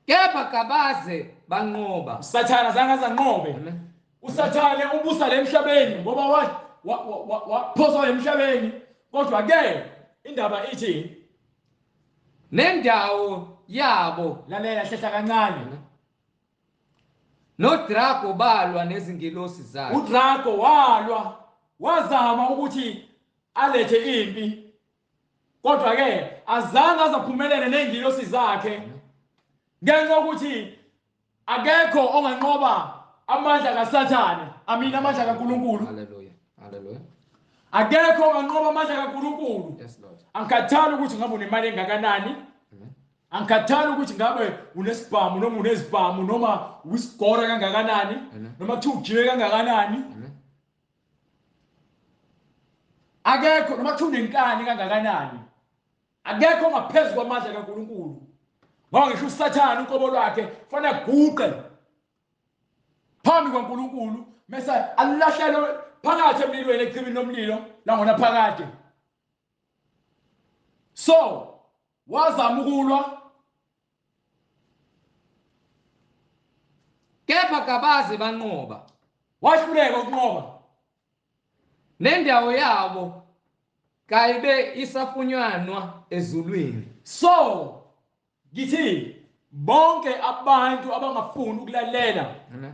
Speaker 1: Kepha kabaze banqoba.
Speaker 2: usathane azange azanqobe
Speaker 1: Amen.
Speaker 2: usathane ubusa lemhlabeni ngoba waphoswa emhlabeni kodwa ke indaba ithi
Speaker 1: Nendawo yabo
Speaker 2: lalela hlehla kancane
Speaker 1: noDraco balwa nezingilosi zakhe.
Speaker 2: uDraco walwa wazama ukuthi alethe impi kodwa ke azange azaphumelele nezingilosi zakhe ngenxa yokuthi akekho onganqoba amandla kaSathane amina amandla kaNkulunkulu
Speaker 1: Hallelujah. Hallelujah.
Speaker 2: akekho onganqoba amandla kaNkulunkulu
Speaker 1: Yes, Lord.
Speaker 2: angikhathali ukuthi ngabe unemali engakanani
Speaker 1: Amen.
Speaker 2: angikhathali ukuthi ngabe unesibhamu noma unezibhamu noma uyisigora kangakanani noma kuthiwa ujiwe kangakanani
Speaker 1: Amen.
Speaker 2: akekho noma kuthiwa unenkani kangakanani akekho ngaphezu kwamandla kaNkulunkulu ngoba ngisho uSathane uqobo lwakhe kufanele aguqe phambi kwaNkulunkulu mase alilahlelwe phakathi emlilweni echibini lomlilo langona phakathi so wazama ukulwa
Speaker 1: Kepha kabaze banqoba.
Speaker 2: wahluleka ukunqoba
Speaker 1: Nendawo yabo kayibe isafunyanwa ezulwini.
Speaker 2: So ngithi bonke abantu abangafuni ukulalela
Speaker 1: Amen.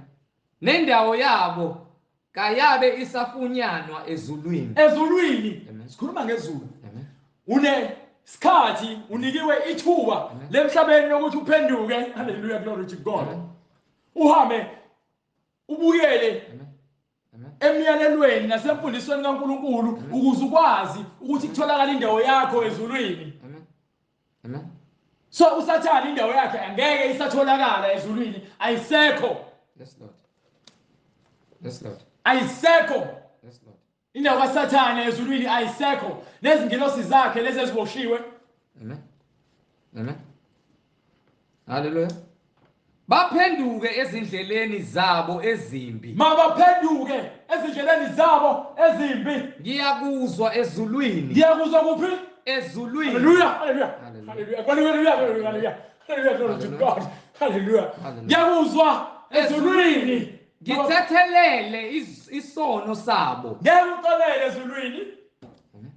Speaker 1: Nendawo yabo kayabe isafunyanwa ezulwini.
Speaker 2: ezulwini.
Speaker 1: Amen.
Speaker 2: Sikhuluma ngezulu.
Speaker 1: Amen.
Speaker 2: Une sikhathi unikiwe ithuba lemhlabeni lokuthi uphenduke. Hallelujah, glory to God.
Speaker 1: Amen.
Speaker 2: Uhambe ubuyele
Speaker 1: Amen. Amen.
Speaker 2: emiyalelweni nasemfundisweni kaNkulunkulu ukuze ukwazi ukuthi kutholakala indawo yakho ezulwini.
Speaker 1: Amen. Amen.
Speaker 2: So usathana indawo yakhe angeke isatholakala ezulwini, ayisekho.
Speaker 1: Yes, Lord. Yes, Lord.
Speaker 2: Ayisekho.
Speaker 1: Yes, Lord.
Speaker 2: Indawo kaSathane ezulwini ayisekho. Nezingilosi zakhe lezi eziboshiwe.
Speaker 1: Amen. Amen. Hallelujah. Baphenduke ezindleleni zabo ezimbi.
Speaker 2: Mabaphenduke ezindleleni zabo ezimbi.
Speaker 1: Ngiyakuzwa ezulwini.
Speaker 2: Ngiyakuzwa kuphi?
Speaker 1: Ezulwini.
Speaker 2: Hallelujah, hallelujah.
Speaker 1: Hallelujah.
Speaker 2: Hallelujah, hallelujah, hallelujah. Hallelujah, glory to God. Hallelujah.
Speaker 1: Hallelujah.
Speaker 2: Ngiyakuzwa ezulwini.
Speaker 1: Ngithethelele isono sabo.
Speaker 2: Ngiyakutholela ezulwini.
Speaker 1: Amen.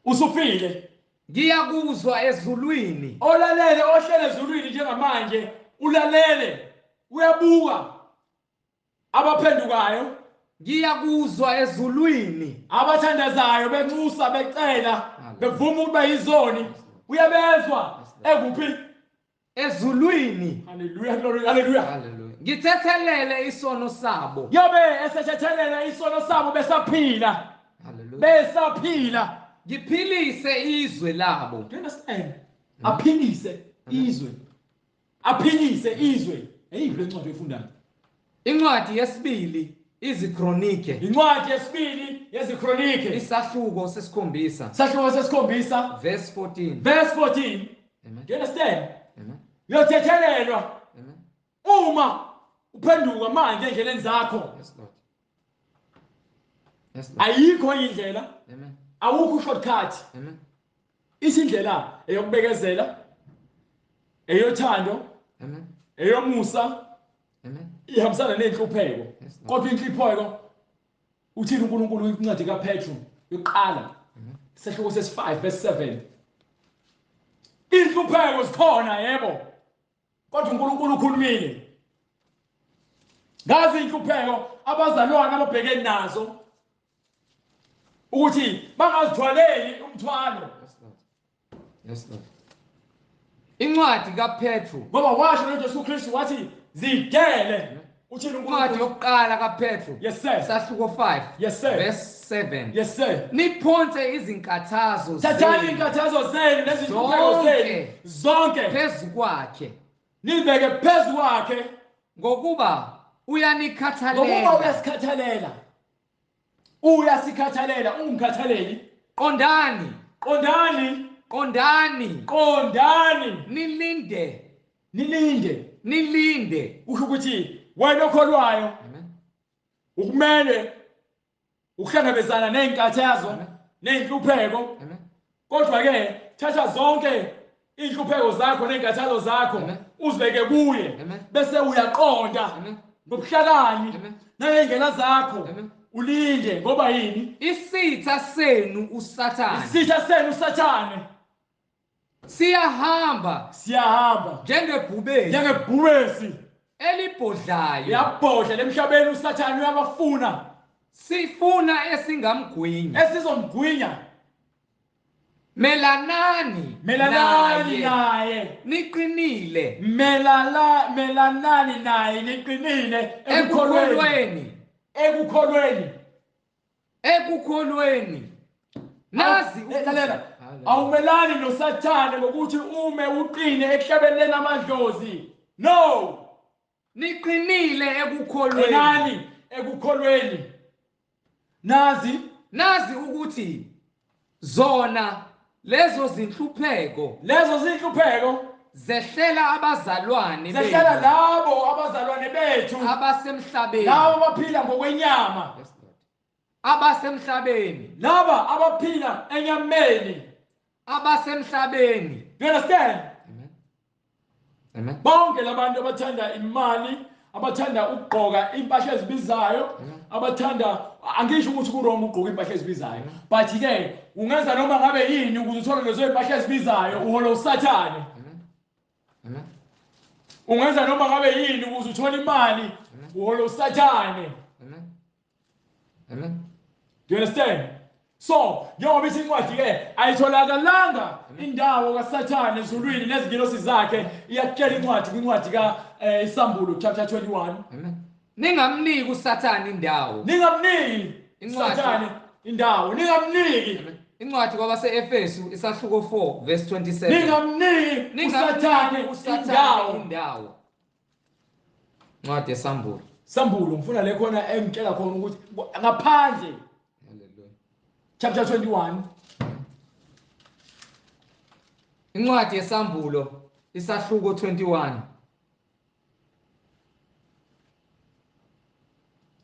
Speaker 2: Usufile.
Speaker 1: Ngiyakuzwa ezulwini.
Speaker 2: Olalele ohlele ezulwini njengamanje, ulalele, uyabuka abaphendukayo,
Speaker 1: Ngiyakuzwa ezulwini.
Speaker 2: abathandazayo benxusa becela, bevuma ukuba yizoni, uyabezwa ekuphi?
Speaker 1: Ezulwini.
Speaker 2: Hallelujah, glory, hallelujah.
Speaker 1: Hallelujah. Ngithethelele isono sabo.
Speaker 2: Yobe esethethelela isono sabo besaphila.
Speaker 1: Hallelujah.
Speaker 2: Besaphila.
Speaker 1: Ngiphilise izwe labo.
Speaker 2: Do you understand? Aphilise izwe. Aphilise izwe. Eyiphi le ncwadi oyifundayo?
Speaker 1: Incwadi yesibili izikronike.
Speaker 2: Incwadi yesibili yezikronike.
Speaker 1: Isahluko sesikhombisa.
Speaker 2: Sahluko sesikhombisa.
Speaker 1: Verse 14.
Speaker 2: Verse 14.
Speaker 1: Amen.
Speaker 2: Do you understand?
Speaker 1: Amen.
Speaker 2: Uyothethelelwa
Speaker 1: Amen.
Speaker 2: uma uphenduka manje endleleni zakho.
Speaker 1: Yes, Lord. Yes, Lord.
Speaker 2: Ayikho indlela,
Speaker 1: Amen.
Speaker 2: awukho shortcut.
Speaker 1: Amen.
Speaker 2: Isindlela eyokubekezela, eyothando,
Speaker 1: Amen.
Speaker 2: eyomusa,
Speaker 1: Amen.
Speaker 2: ihambisana nenhlupheko.
Speaker 1: Yes, Lord.
Speaker 2: Kodwa inhlupheko uthini uNkulunkulu incwadi kaPetru yokuqala.
Speaker 1: Amen.
Speaker 2: Sahluko ses5 verse 7. Inhlupheko zikhona yebo. Kodwa uNkulunkulu ukhulumile. Ngazi inhlupheko abazalwane ababhekene nazo ukuthi bangazithwaleli umthwalo.
Speaker 1: Yes, Lord. Yes, Lord. Incwadi kaPetru.
Speaker 2: Ngoba washo noJesu Kristu wathi zidele. Uthini
Speaker 1: Incwadi
Speaker 2: uNkulunkulu?
Speaker 1: yokuqala kaPetru.
Speaker 2: Yes sir.
Speaker 1: Sahluko 5.
Speaker 2: Yes, sir.
Speaker 1: Verse 7.
Speaker 2: Yes sir.
Speaker 1: Niphonse izinkathazo
Speaker 2: Thathani
Speaker 1: zenu
Speaker 2: inkathazo zenu nezinhlupheko zenu zonke
Speaker 1: phezu kwakhe
Speaker 2: nibeke phezu kwakhe
Speaker 1: ngokuba
Speaker 2: ngokuba
Speaker 1: uyanikhathalela.
Speaker 2: uyasikhathalela. Uyasikhathalela, ungumkhathaleli.
Speaker 1: Qondani,
Speaker 2: Qondani,
Speaker 1: qondani,
Speaker 2: qondani,
Speaker 1: nilinde,
Speaker 2: nilinde.
Speaker 1: nilinde.
Speaker 2: Usho ukuthi wena okholwayo
Speaker 1: Amen.
Speaker 2: ukumele ukuhlangabezana nezinkathazo
Speaker 1: Amen.
Speaker 2: nezinhlupheko.
Speaker 1: Amen.
Speaker 2: Kodwa ke thatha zonke inhlupheko zakho nezinkathazo zakho
Speaker 1: Amen.
Speaker 2: uzibeke kuye.
Speaker 1: Amen.
Speaker 2: Bese uyaqonda
Speaker 1: Amen.
Speaker 2: ngobuhlakani
Speaker 1: Amen.
Speaker 2: nangezindlela zakho.
Speaker 1: Amen.
Speaker 2: Ulinde ngoba yini?
Speaker 1: Isitha senu uSathane
Speaker 2: Isitha senu uSathane
Speaker 1: siyahamba
Speaker 2: siyahamba
Speaker 1: njengebhubesi
Speaker 2: njengebhubesi
Speaker 1: elibhodlayo,
Speaker 2: uyabhodla lemhlabeni uSathane uyabafuna
Speaker 1: sifuna esingamgwinya.
Speaker 2: esizomgwinya.
Speaker 1: Melanani
Speaker 2: Melanani
Speaker 1: naye.
Speaker 2: naye,
Speaker 1: Niqinile
Speaker 2: melanani naye, niqinile ekukholweni,
Speaker 1: ekukholweni,
Speaker 2: ekukholweni.
Speaker 1: ekukholweni. Nazi
Speaker 2: Lalela, awumelani noSathane ngokuthi ume uqine ekuhlabeleni amadlozi. No,
Speaker 1: niqinile ekukholweni.
Speaker 2: qinani ekukholweni.
Speaker 1: Nazi ukuthi zona lezo zinhlupheko
Speaker 2: Lezo zinhlupheko
Speaker 1: zehlela abazalwane
Speaker 2: zehlela
Speaker 1: bethu
Speaker 2: labo abazalwane bethu
Speaker 1: abasemhlabeni.
Speaker 2: labo abaphila ngokwenyama,
Speaker 1: Yes, Lord. Abasemhlabeni,
Speaker 2: laba abaphila enyameni.
Speaker 1: abasemhlabeni.
Speaker 2: Do you understand?
Speaker 1: Amen. Amen.
Speaker 2: Bonke labantu abathanda imali, abathanda ukugqoka impahla ezibizayo, abathanda angisho ukuthi kuroma ugqoka impahla ezibizayo, but ke ungenza noma ngabe yini ukuze uthole lezo impahla ezibizayo, uhola usathane. Ungenza noma ngabe yini ukuze uthole imali, uhola usathane.
Speaker 1: Amen.
Speaker 2: Do you understand? So, njengoba ithi incwadi ke ayitholakalanga indawo kaSathane ezulwini nezingilosi zakhe, iyakutshela incwadi kwincwadi kaIsambulo chapter 21.
Speaker 1: Amen. Ningamniki uSathane indawo.
Speaker 2: Ningamniki uSathane indawo. Ningamniki.
Speaker 1: Incwadi kwabase-Efesu isahluko 4 verse 27.
Speaker 2: Ningamniki uSathane
Speaker 1: indawo. Incwadi yeSambulo.
Speaker 2: Sambulo ngifuna le khona engitshela khona ukuthi ngaphandle.
Speaker 1: Hallelujah.
Speaker 2: Chapter 21.
Speaker 1: Incwadi yeSambulo isahluko 21.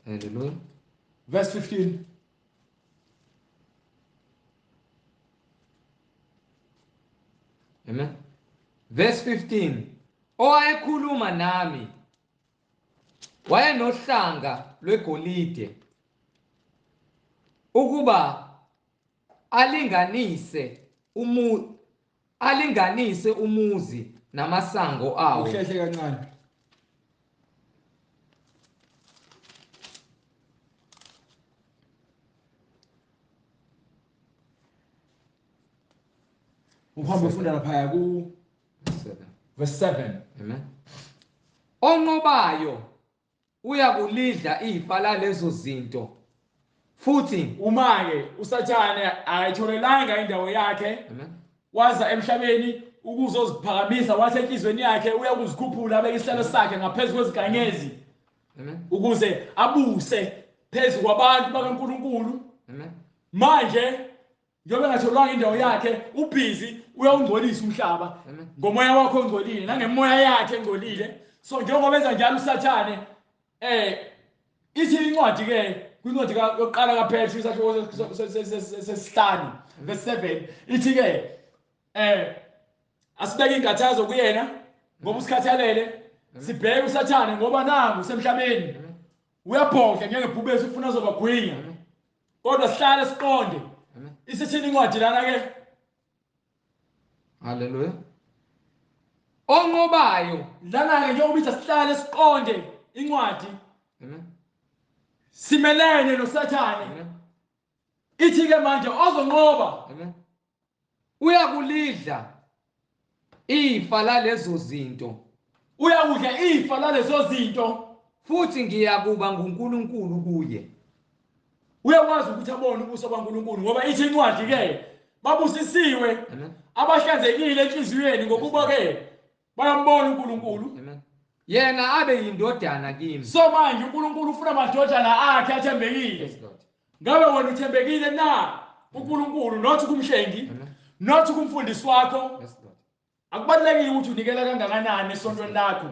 Speaker 1: Hallelujah.
Speaker 2: Verse 15.
Speaker 1: Amen. Verse 15. Owayekhuluma nami wayenohlanga lwegolide ukuba alinganise umuzi namasango awo.
Speaker 2: Uhlehle kancane. Uhambe ufunda lapha ku verse 7.
Speaker 1: Amen. Onqobayo uyakulidla ifa lalezo zinto futhi
Speaker 2: uma ke uSathane ayitholelanga indawo yakhe, waza emhlabeni ukuzoziphakamisa, wathi enhlizweni yakhe uyakuzikhuphula abeke isihlalo sakhe ngaphezulu kweziganyezi, ukuze abuse phezulu kwabantu bakaNkulunkulu. Manje njengoba engatholanga indawo yakhe, ubhizi uyawungcolisa umhlaba ngomoya wakhe ongcolile nangemoya yakhe engcolile. So njengoba benza njalo uSathane, ithi incwadi ke kwincwadi yokuqala kaPetru isahluko sesihlanu verse 7 ithi ke asibeke inkathazo kuyena ngoba usikhathalele, sibheke uSathane ngoba nangu semhlabeni uyabhodla njengebhubesi ufuna azobagwinya, kodwa sihlale siqonde. Isithini incwadi lana ke?
Speaker 1: Hallelujah. Onqobayo
Speaker 2: lana ke njengoba ithi sihlale siqonde incwadi, simelene noSathane. Ithi ke manje ozonqoba
Speaker 1: uyakulidla ifa lalezo zinto,
Speaker 2: uyakudla ifa lalezo zinto,
Speaker 1: futhi ngiyakuba nguNkulunkulu kuye.
Speaker 2: Uyakwazi ukuthi abone ubuso baNkulunkulu ngoba ithi incwadi ke babusisiwe abahlanzekile enhliziyweni ngokuba ke bayambona uNkulunkulu.
Speaker 1: Yena abe yindodana kimi.
Speaker 2: So manje uNkulunkulu ufuna amadodana akhe athembekile. Ngabe wena uthembekile na uNkulunkulu, not kumhlengi, not kumfundisi wakho? Akubalulekile ukuthi unikela kangakanani esontweni lakho.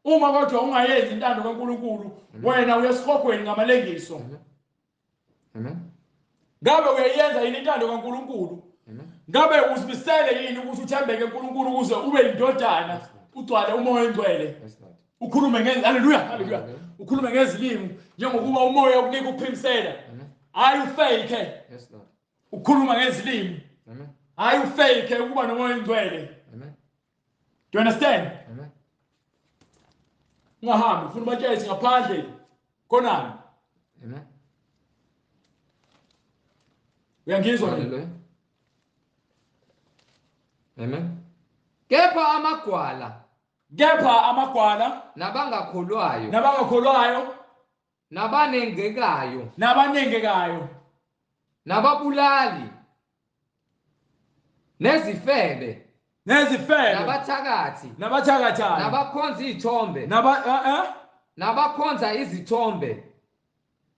Speaker 2: Uma kodwa ungayenzi intando kaNkulunkulu, wena uyesihogweni ngamalengiso. Ngabe uyayenza yini intando kaNkulunkulu? Ngabe uzimisele yini ukuthi uthembeke kuNkulunkulu ukuze ube yindodana, ugcwale umoya engcwele? Ukhulume hallelujah, hallelujah. Ukhulume ngezilimi njengokuba umoya ukunika ukuphimisela. Hayi ufake. Ukhuluma ngezilimi. Hayi ufake ukuba nomoya engcwele. Do you understand? Ungahambi ufuna ubatshela ngaphandle konani. Uyangizwa?
Speaker 1: Hallelujah. Amen. Kepha amagwala
Speaker 2: nabangakholwayo
Speaker 1: nabanengekayo nababulali nezifebe nabathakathi nabakhonza izithombe nabakhonza izithombe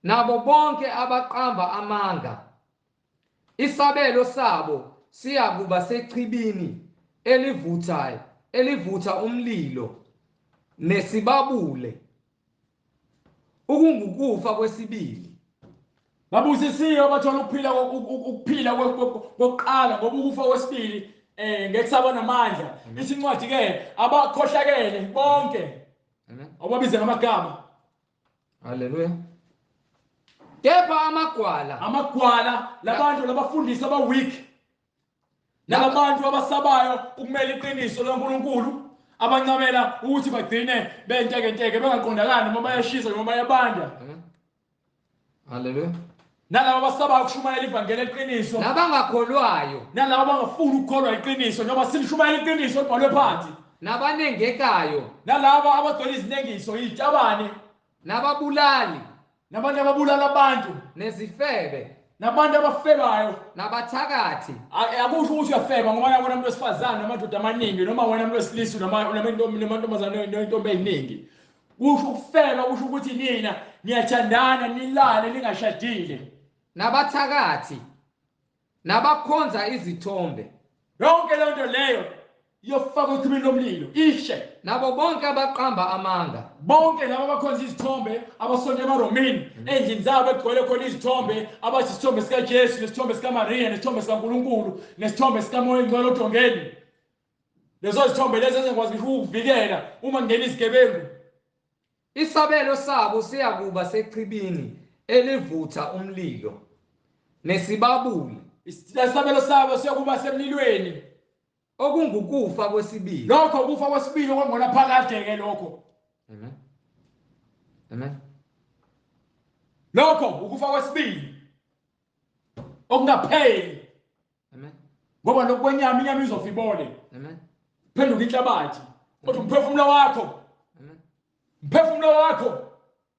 Speaker 1: nabo bonke abaqamba amanga, isabelo sabo siyakuba sechibini elivutha umlilo nesibabule, ukungukufa kwesibili.
Speaker 2: Babusisiwe bathola ukuphila kokuqala ngoba ukufa kwesibili ngekusaba namandla. Ithi incwadi ke abakhohlakele bonke
Speaker 1: Amen.
Speaker 2: awubabize ngamagama.
Speaker 1: Hallelujah. Kepha
Speaker 2: Amagwala labantu labafundisi abaweak nalabantu abasabayo ukumela iqiniso loNkulunkulu abancamela ukuthi bagcine bentekenteke bengaqondakali noma bayashisa noma bayabanda.
Speaker 1: Amen. Hallelujah.
Speaker 2: Nalabo abasabayo ukushumayela ivangeli eqiniso
Speaker 1: Nabangakholwayo,
Speaker 2: nalabo abangafuni ukukholwa iqiniso noma silishumayela iqiniso libhalwe phansi
Speaker 1: nabanengekayo,
Speaker 2: nalabo abagcwele izinengiso izitabane
Speaker 1: nababulali,
Speaker 2: nabantu ababulala abantu
Speaker 1: nezifebe,
Speaker 2: nabantu abafebayo.
Speaker 1: nabathakathi,
Speaker 2: Akusho ukuthi uyafeba ngoba yabona umuntu wesifazane namadoda amaningi noma wena umuntu wesilisa namantombazane ney'ntombi ey'ningi. Kusho ukufeba kusho ukuthi nina niyathandana nilale lingashadile.
Speaker 1: nabathakathi, nabakhonza izithombe,
Speaker 2: Yonke leyo nto leyo iyofakwa echibini lomlilo ishe.
Speaker 1: nabo bonke abaqamba amanga,
Speaker 2: Bonke laba abakhonza izithombe abasonye emaromini endlini zabo egcwele khona izithombe abathi isithombe sikaJesu nesithombe sikaMariya nesithombe sikaNkulunkulu nesithombe sikaMoya Oyingcwele odongeni. Lezo zithombe lezi ezingakwazi ngisho ukuvikela uma kungena izigebengu.
Speaker 1: isabelo sabo siyakuba sechibini elivutha umlilo, nesibabuli,
Speaker 2: Isabelo sabo siyakuba semlilweni.
Speaker 1: okungukufa kwesibili.
Speaker 2: Lokho ukufa kwesibili okwangona phakade-ke lokho.
Speaker 1: Amen. Amen.
Speaker 2: Lokho ukufa kwesibili okungapheli
Speaker 1: Amen.
Speaker 2: ngoba lokwenyama inyama izofa ibole.
Speaker 1: Amen.
Speaker 2: Phenduka inhlabathi. Kodwa umphefumulo wakho,
Speaker 1: Amen.
Speaker 2: umphefumulo wakho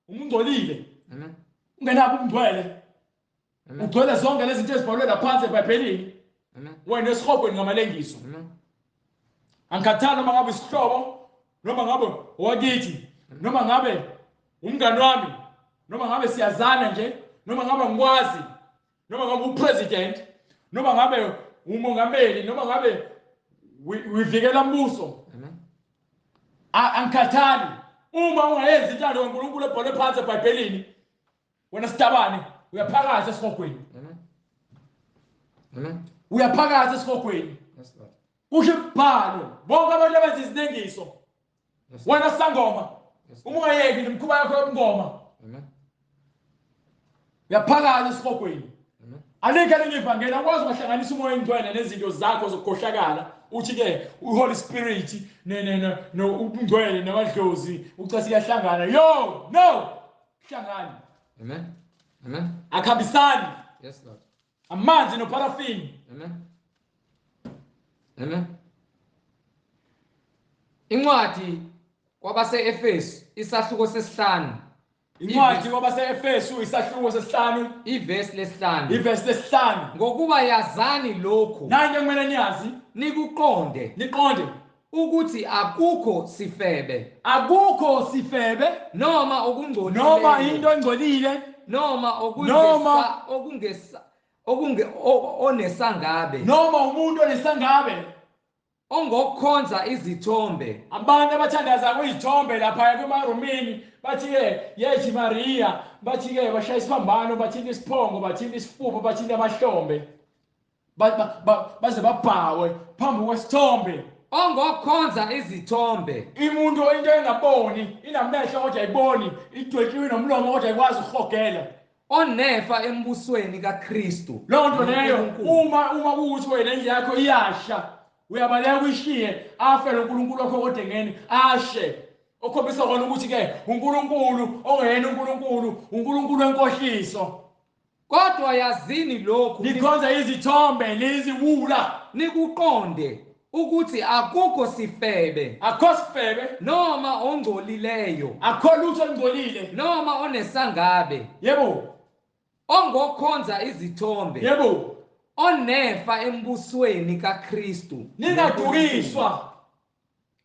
Speaker 2: ungcolile.
Speaker 1: Amen.
Speaker 2: Ungenabo ubungcwele.
Speaker 1: Amen.
Speaker 2: Ugcwele zonke lezi zinto ezibhalwe laphansi eBhayibhelini.
Speaker 1: Amen.
Speaker 2: Wena esihogweni ngamalengiso.
Speaker 1: Amen.
Speaker 2: Angikhathali noma ngabe isihlobo noma ngabe owakithi noma ngabe umngani wami noma ngabe siyazana nje noma ngabe ngikwazi noma ngabe upresident noma ngabe umongameli noma ngabe uyivikela mbuso.
Speaker 1: Amen.
Speaker 2: Angikhathali uma ungayenzi intando kaNkulunkulu ebhalwe phansi eBhayibhelini wena sitabane uyaphakaza esihogweni.
Speaker 1: Amen. Amen.
Speaker 2: Uyaphakaza esihogweni.
Speaker 1: Yes, Lord.
Speaker 2: Kusho ibhalo bonke abantu abenza izinengiso.
Speaker 1: Yes, Lord.
Speaker 2: Wena sangoma
Speaker 1: Yes, Lord.
Speaker 2: uma ungayeki nemkhuba yakho yobungoma
Speaker 1: Amen.
Speaker 2: uyaphakaza esihogweni.
Speaker 1: Amen.
Speaker 2: Alikho elinye ivangeli akwazi ukahlanganisa umoya oyingcwele nezinto zakho zokukhohlakala uthi-ke uHoly Spirit ubungcwele namadlozi ucathi kuyahlangana. Yo, no, kuhlangani.
Speaker 1: Amen. Amen.
Speaker 2: Akuhambisani.
Speaker 1: Yes, Lord.
Speaker 2: Amanzi noparafini.
Speaker 1: Amen. Amen. Incwadi kwabase-Efesu isahluko sesihlanu,
Speaker 2: Incwadi kwabase-Efesu isahluko sesihlanu
Speaker 1: ivesi lesihlanu.
Speaker 2: ivesi lesihlanu.
Speaker 1: Ngokuba yazani lokhu,
Speaker 2: Nanti ekumele niyazi
Speaker 1: nikuqonde
Speaker 2: niqonde
Speaker 1: ukuthi akukho sifebe
Speaker 2: akukho sifebe
Speaker 1: noma okungcolileyo
Speaker 2: noma into engcolile
Speaker 1: noma
Speaker 2: Noma-
Speaker 1: onesangabe,
Speaker 2: noma umuntu onesangabe.
Speaker 1: ongokukhonza izithombe,
Speaker 2: Abantu abathandaza kwizithombe lapha kwemaromini bathi-ke yethi Mariya, bathi-ke bashaya isiphambano, bathinta isiphongo, bathinta isifuba, bathinta amahlombe, baze babhawe phambi kwesithombe.
Speaker 1: ongokukhonza izithombe,
Speaker 2: Umuntu into engaboni inamehlo kodwa ayiboni, idwetshiwe nomlomo kodwa ayikwazi ukuhogela.
Speaker 1: onefa embusweni kaKristu.
Speaker 2: Leyo nto leyo
Speaker 1: noNkulunkulu.
Speaker 2: uma kuwukuthi wena indlu yakho iyasha uyabaleka uyishiye afe lo nkulunkulu wakho kodengeni ashe. Okhombisa khona ukuthi-ke uNkulunkulu ongeyena uNkulunkulu, uNkulunkulu wenkohliso.
Speaker 1: Kodwa yazini lokhu,
Speaker 2: Nikhonza izithombe niziwula.
Speaker 1: nikuqonde ukuthi akukho sifebe
Speaker 2: Akho sifebe,
Speaker 1: noma ongcolileyo
Speaker 2: akho lutho olungcolile.
Speaker 1: noma onesangabe,
Speaker 2: Yebo,
Speaker 1: ongokukhonza izithombe,
Speaker 2: yebo.
Speaker 1: onefa embusweni kaKristu.
Speaker 2: Ningadukiswa.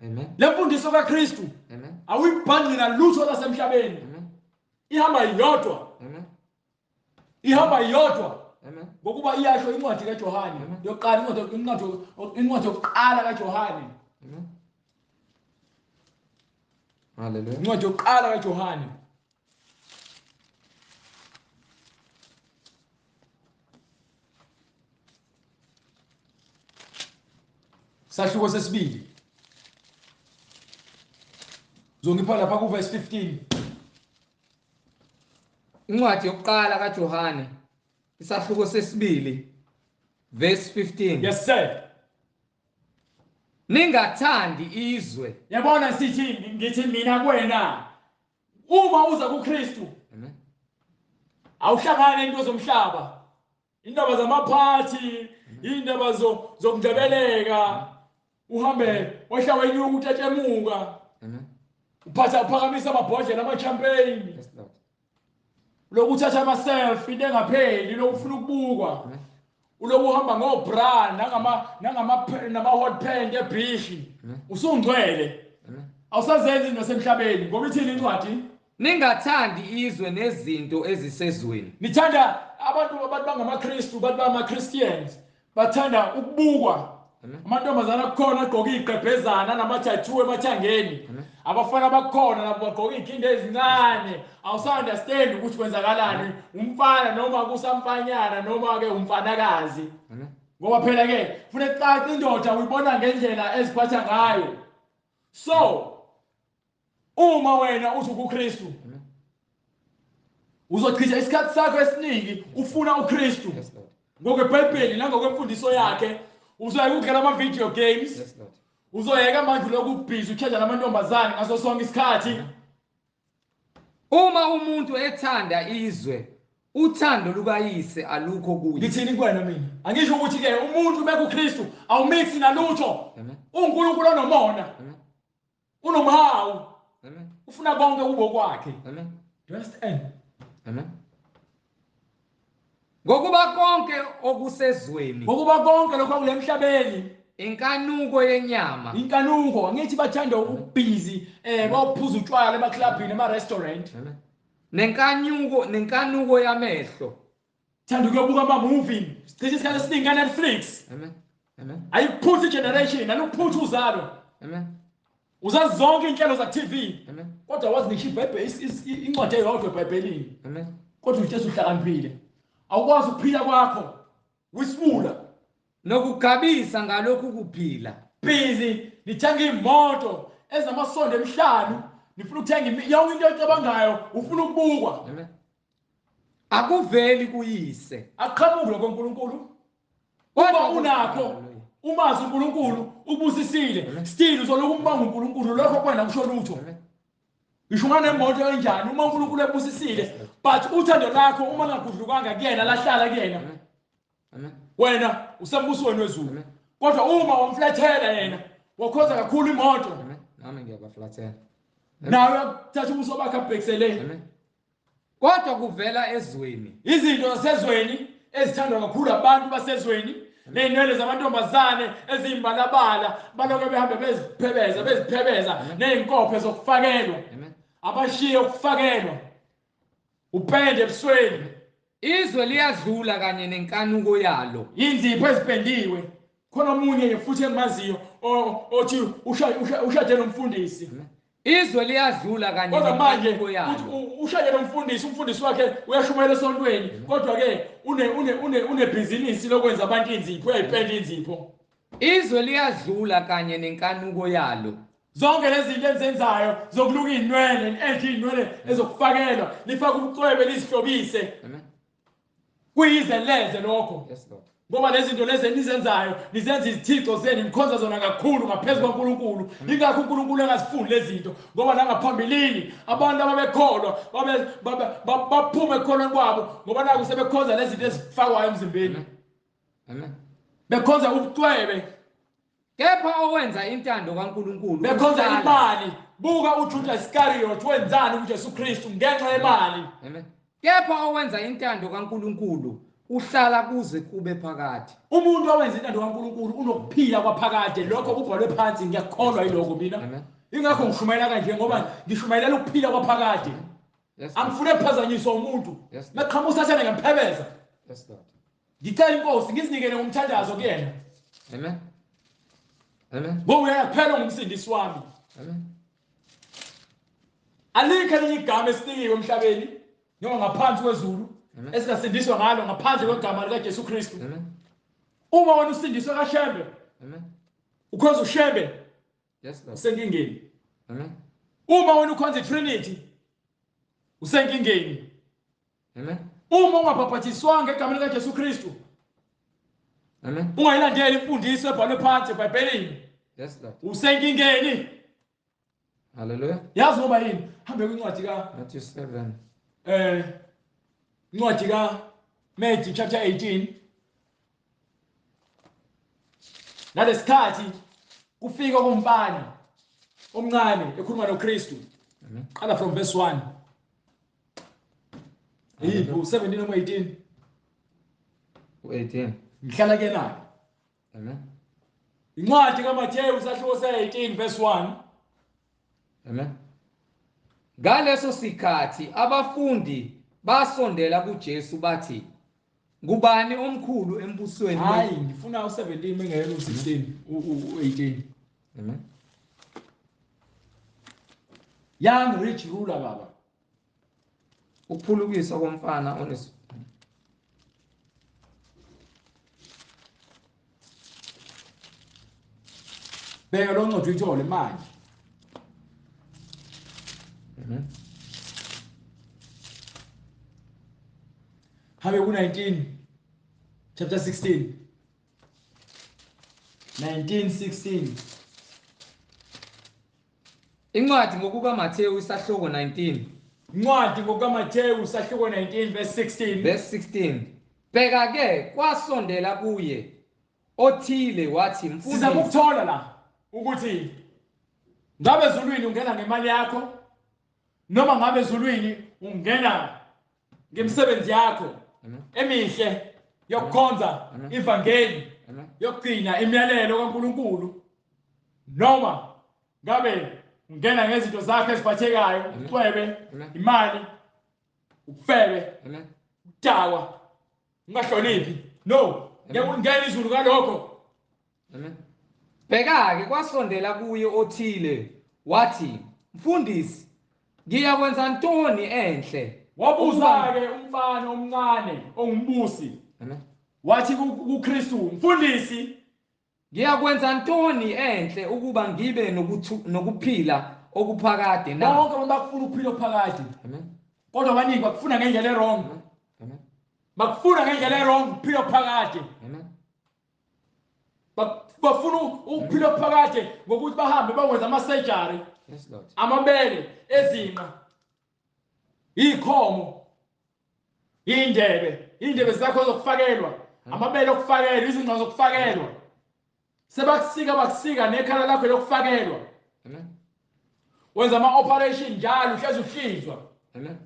Speaker 1: Amen.
Speaker 2: Le mfundiso kaKristu
Speaker 1: Amen.
Speaker 2: awuyibhanqi nalutho lasemhlabeni.
Speaker 1: Amen.
Speaker 2: Ihamba yodwa.
Speaker 1: Amen.
Speaker 2: Ihamba yodwa.
Speaker 1: Amen.
Speaker 2: Ngokuba iyasho incwadi kaJohane yokuqala, incwadi yokuqala kaJohane.
Speaker 1: Amen. Hallelujah.
Speaker 2: Incwadi yokuqala kaJohane. Sahluko sesibili. Uzongipha lapha ku verse 15.
Speaker 1: Incwadi yokuqala kaJohane isahluko sesibili verse 15.
Speaker 2: Yes sir.
Speaker 1: Ningathandi izwe.
Speaker 2: Yabona sithi ngithi mina kuwena uma uza kuKristu
Speaker 1: Amen.
Speaker 2: awuhlangane into zomhlaba. Indaba zamaphathi, indaba zokundebeleka, uhambe wahlawe inyuku utshemuka.
Speaker 1: Amen.
Speaker 2: Uphakamisa amabhodlela ama-champagne.
Speaker 1: Yes, Lord.
Speaker 2: Lokhu uthatha ama-selfie into engapheli, lokhu ufuna ukubukwa.
Speaker 1: Amen.
Speaker 2: Uloku uhamba ngobra nama-hot pant ebhishi. Usungcwele.
Speaker 1: Amen.
Speaker 2: Awusazenzi into nasemhlabeni ngoba ithini incwadi?
Speaker 1: Ningathandi izwe nezinto ezisezweni.
Speaker 2: Nithanda abantu bangamaKristu, abantu bangama-Christians bathanda ukubukwa. Amantombazana akhona agqoka iqebhezana nama-tattoo emathangeni. Abafana bakhona nabo bagqoka izinto ezincane. Awusa-understand ukuthi kwenzakalani. Umfana noma kusamfanyana noma ke umfanakazi. Ngoba phela ke kufanele caca indoda uyibona ngendlela eziphatha ngayo. So uma wena uthi kuKristu uzochitha isikhathi sakho esiningi ufuna uKristu. NgokweBhayibheli nangokwemfundiso yakhe uzoyeka ukudlala ama-video games.
Speaker 1: Yes, Lord.
Speaker 2: Uzoyeka manje lokubhizi uchaza namantombazane ngaso sonke isikhathi.
Speaker 1: Uma umuntu ethanda izwe, uthando lukayise alukho kuye.
Speaker 2: Ngithini kuwena mina? Angisho ukuthi ke umuntu bekuKristu awumixi nalutho.
Speaker 1: Amen.
Speaker 2: UNkulunkulu onomona.
Speaker 1: Amen.
Speaker 2: Unomhawu.
Speaker 1: Amen.
Speaker 2: Ufuna konke kubo kwakhe.
Speaker 1: Amen.
Speaker 2: Do you understand?
Speaker 1: Amen. Ngokuba konke okusezweni,
Speaker 2: Ngokuba konke lokho kulemhlabeni
Speaker 1: inkanuko yenyama,
Speaker 2: inkanuko angithi bathanda ukubhizi bawuphuza utshwala emaclubini ema-restaurant.
Speaker 1: Amen. Nenkanuko yamehlo.
Speaker 2: Thanda ukuyobuka ama-movie sichitha isikhathi esiningi ka-Netflix.
Speaker 1: Amen. Amen.
Speaker 2: Ayikuphutha igeneration alukuphutha uzalo.
Speaker 1: Amen.
Speaker 2: Uzazi zonke inhlelo za-TV.
Speaker 1: Amen.
Speaker 2: Kodwa wazi ngisho incwadi eyodwa eBhayibhelini.
Speaker 1: Amen.
Speaker 2: Kodwa uJesu uhlakaniphile. Awukwazi ukuphila kwakho wisibula
Speaker 1: Nokugabisa ngalokhu kuphila.
Speaker 2: busy nithenga imoto ezamasondo emihlanu nifuna ukuthenga yonke into oyicabangayo ufuna ukubukwa.
Speaker 1: Amen. Akuveli kuyise.
Speaker 2: Aqhamuke lokho uNkulunkulu. Uma unakho umazi uNkulunkulu ubusisile still uzoloku umbanga uNkulunkulu lokho kwena kusho lutho. Ngisho nganemoto enjani uma uNkulunkulu ebusisile but uthando lakho uma ngakudlukanga kuyena lahlala kuyena.
Speaker 1: Amen.
Speaker 2: Wena usembusweni wezulu. Kodwa uma wamflathela yena wakhoza kakhulu imoto.
Speaker 1: Amen. Nami ngiyabaflathela.
Speaker 2: Nawe uthatha ubuso bakhe abhekisele.
Speaker 1: Amen. Kodwa kuvela ezweni.
Speaker 2: Izinto zasezweni ezithandwa kakhulu abantu basezweni nenwele zamantombazane ezimbalabala baloke behambe beziphebeza nezinkophe zokufakelwa.
Speaker 1: Amen.
Speaker 2: Abashiye ukufakelwa upende ebusweni.
Speaker 1: Izwe liyadlula kanye nenkanuko yalo.
Speaker 2: Inzipho ezipendiwe. Khona omunye futhi engimaziyo othi ushade nomfundisi.
Speaker 1: Izwe liyadlula kanye
Speaker 2: Kodwa manje
Speaker 1: nenkanuko yalo.
Speaker 2: ushade nomfundisi wakhe uyashumayela esontweni kodwa ke unebhizinisi lokwenza abantu inzipho uyayipenda inzipho.
Speaker 1: Izwe liyadlula kanye nenkanuko yalo.
Speaker 2: Zonke lezi zinto enzenzayo zokuluka inwele inwele ezokufakelwa lifaka ubucwebe lizihlobise.
Speaker 1: Amen.
Speaker 2: Kuyize leze lokho.
Speaker 1: Yes, Lord.
Speaker 2: Ngoba lezi zinto lezi enizenzayo nizenza izithixo zenu nikhonza zona kakhulu ngaphezulu kwaNkulunkulu. Ingakho uNkulunkulu engazifuni lezi zinto ngoba nangaphambilini abantu ababekholwa baphume ekholweni kwabo ngoba naku sebekhonza lezi zinto ezifakwayo emzimbeni.
Speaker 1: Amen.
Speaker 2: Bekhonza ubucwebe.
Speaker 1: Kepha owenza intando kaNkulunkulu
Speaker 2: Bekhonza imali. Buka uJudas Iscariot wenzani kuJesu Kristu ngenxa yemali.
Speaker 1: Amen. Kepha owenza intando kaNkulunkulu uhlala kuze kube phakade.
Speaker 2: Umuntu owenza intando kaNkulunkulu unokuphila kwaphakade lokho kubhalwe phansi ngiyakholwa yiloko mina.
Speaker 1: Amen.
Speaker 2: Ingakho ngishumayela kanje ngoba ngishumayelela ukuphila kwaphakade.
Speaker 1: Yes.
Speaker 2: Angifune ukuphazanyiswa umuntu.
Speaker 1: Yes.
Speaker 2: Maqhamuka usathane ngemphebeza.
Speaker 1: Yes, Lord.
Speaker 2: Ngicela inkosi ngizinikele ngomthandazo kuyena.
Speaker 1: Amen. Amen.
Speaker 2: Ngoba uyaphela ngumsindisi wami.
Speaker 1: Amen.
Speaker 2: Alikho elinye igama esinikiwe emhlabeni noma ngaphansi kwezulu esingasindiswa ngalo ngaphandle kwegama likaJesu Kristu.
Speaker 1: Amen.
Speaker 2: Uma wena usindiswe kaShembe
Speaker 1: Amen.
Speaker 2: ukhoza uShembe
Speaker 1: Yes, Lord.
Speaker 2: usenkingeni.
Speaker 1: Amen.
Speaker 2: Uma wena ukhonza iTrinity usenkingeni.
Speaker 1: Amen.
Speaker 2: Uma ungabhaphathiswanga egameni likaJesu Kristu,
Speaker 1: Amen.
Speaker 2: ungayilandeli imfundiso ebhalwe phansi eBhayibhelini,
Speaker 1: Yes, Lord.
Speaker 2: usenkingeni.
Speaker 1: Hallelujah.
Speaker 2: Yazi ngoba yini? Hambe kwincwadi ka
Speaker 1: Matthew 7.
Speaker 2: incwadi ka Matthew chapter 18. Nalesikhathi kufika umfana omncane ekhuluma noKristu.
Speaker 1: Amen.
Speaker 2: Qala from verse 1. Yiphi 17 noma 18?
Speaker 1: 18.
Speaker 2: Ngihlala ke nayo.
Speaker 1: Amen.
Speaker 2: Incwadi kaMathewu sahluko se-18 verse 1.
Speaker 1: Amen. Ngaleso sikhathi abafundi basondela kuJesu bathi, "Ngubani omkhulu embusweni?"
Speaker 2: Hayi, ngifuna u17 mengeke u16 u18.
Speaker 1: Amen.
Speaker 2: Young rich ruler baba.
Speaker 1: Ukuphulukiswa komfana
Speaker 2: Bheka lo ncwadi uyithole manje.
Speaker 1: Amen.
Speaker 2: Habe ku19 chapter 16. 19:16.
Speaker 1: Incwadi ngokukaMathewu isahluko 19
Speaker 2: Incwadi ngokukaMathewu sahluko 19 verse 16.
Speaker 1: verse 16. Bheka ke kwasondela kuye othile wathi,
Speaker 2: Siza
Speaker 1: "Mfundisi."
Speaker 2: ukuthola la ukuthi ngabe ezulwini ungena ngemali yakho noma ngabe ezulwini ungena ngemsebenzi yakho
Speaker 1: Amen.
Speaker 2: emihle yokukhonza
Speaker 1: Amen.
Speaker 2: ivangeli
Speaker 1: Amen.
Speaker 2: yokugcina imiyalelo kaNkulunkulu, noma ngabe ungena ngezinto zakho eziphathekayo, ucwebe,
Speaker 1: Amen.
Speaker 2: imali, ukufebe,
Speaker 1: Amen.
Speaker 2: udakwa, ungahloniphi. No, ngeke ungene izulu kalokho.
Speaker 1: Amen. Bheka ke kwasondela kuye othile wathi, "Mfundisi, ngiyakwenza ntoni enhle?"
Speaker 2: Wabuza-ke umfana omncane ongumbusi,
Speaker 1: Amen.
Speaker 2: wathi kuKristu, "Mfundisi,
Speaker 1: Ngiyakwenza ntoni enhle ukuba ngibe nokuphila okuphakade na?"
Speaker 2: bonke abantu bakufuna ukuphila ophakade,
Speaker 1: Amen.
Speaker 2: kodwa abaningi bakufuna ngendlela e-wrong.
Speaker 1: Amen. Amen.
Speaker 2: Bakufuna ngendlela e-wrong ukuphila ophakade.
Speaker 1: Amen.
Speaker 2: Bafuna ukuphila ophakade ngokuthi bahambe bakwenza ama-surgery,
Speaker 1: Yes, Lord.
Speaker 2: amabele, ezinqa, ikhomo, indebe zakho zokufakelwa, amabele okufakelwa, izinqa zokufakelwa. Sebakusika nekhala lakho lokufakelwa.
Speaker 1: Amen.
Speaker 2: Wenza ama-operation njalo, uhlezi uhlinzwa.
Speaker 1: Amen.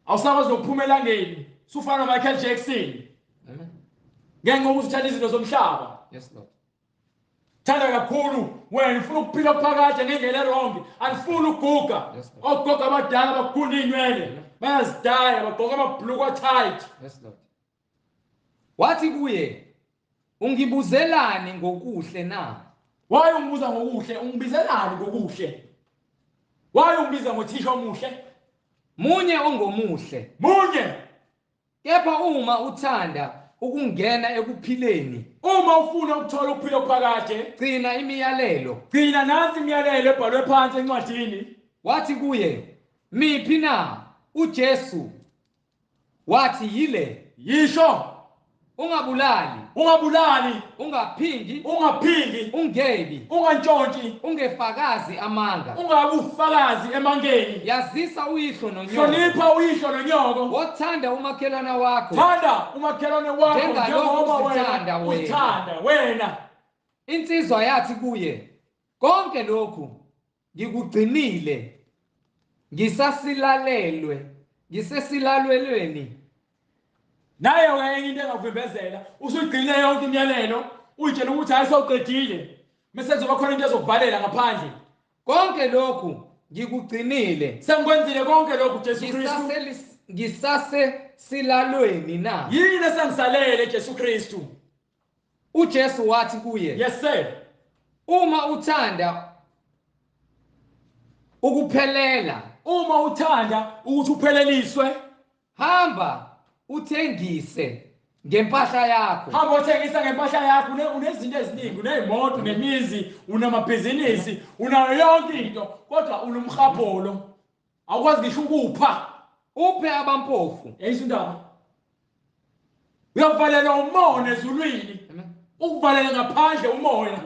Speaker 2: Awusakwazi nokuphuma elangeni. Sufana noMichael Jackson.
Speaker 1: Amen.
Speaker 2: Ngenxa yokuthi uthanda izinto zomhlaba.
Speaker 1: Yes, Lord.
Speaker 2: Thanda kakhulu wena ufuna ukuphila ophakade ngendlela e-wrong. Anifuni ukuguga.
Speaker 1: Yes, Lord.
Speaker 2: Ogogo abadala bakugunda iy'nwele. Bayazidaya, bagqoka amabhulukwe tight.
Speaker 1: Yes, Lord. Wathi kuye, "Ungibuzelani ngokuhle na?"
Speaker 2: Waye ungibuza ngokuhle, ungibizelani ngokuhle? Waye ungibiza ngothisha omuhle?
Speaker 1: Munye ongomuhle.
Speaker 2: Munye.
Speaker 1: Kepha uma uthanda ukungena ekuphileni,
Speaker 2: Uma ufuna ukuthola ukuphila ophakade,
Speaker 1: gcina imiyalelo.
Speaker 2: gcina nansi imiyalelo ebhalwe phansi encwadini.
Speaker 1: Wathi kuye, "Miphi na?" uJesu wathi, "Yile,
Speaker 2: Yisho,
Speaker 1: ungabulali,
Speaker 2: ungabulali,
Speaker 1: ungaphingi,
Speaker 2: ungaphingi,
Speaker 1: ungebi,
Speaker 2: ungantshontshi,
Speaker 1: ungefakazi amanga.
Speaker 2: ungabi ufakazi emangeni.
Speaker 1: Yazisa uyihlo nonyoko.
Speaker 2: Hlonipha uyihlo nonyoko.
Speaker 1: Wothanda umakhelwana wakho
Speaker 2: Thanda umakhelwane wakho
Speaker 1: njengalokhu
Speaker 2: njengoba
Speaker 1: uzithanda
Speaker 2: wena
Speaker 1: wena."
Speaker 2: uzithanda wena.
Speaker 1: Insizwa yathi kuye, "Konke lokhu ngikugcinile ngisesilalelweni."
Speaker 2: Naye enye into engakuvimbezela, usuyigcinile yonke imiyalelo, uyitshela ukuthi hayi sewuqedile. Mase kuzoba khona into ezokubhalela ngaphandle.
Speaker 1: Konke lokhu ngikugcinile
Speaker 2: Sengikwenzile konke lokhu Jesu Kristu.
Speaker 1: ngisasesilalweni na?
Speaker 2: Yini esengisalele Jesu Kristu?
Speaker 1: uJesu wathi kuye,
Speaker 2: Yes sir.
Speaker 1: "Uma uthanda ukuphelela,
Speaker 2: Uma uthanda ukuthi upheleliswe,
Speaker 1: hamba uthengise ngempahla yakho.
Speaker 2: Hamba uthengisa ngempahla yakho, unezinto eziningi, unezimoto, unemizi, unamabhizinisi, unayo yonke into, kodwa unomhapolo. Awukwazi ngisho ukupha.
Speaker 1: Uphe abampofu.
Speaker 2: Yayizwa indaba. Uyakuvalela umoya ezulwini. Ukuvalela ngaphandle umoya.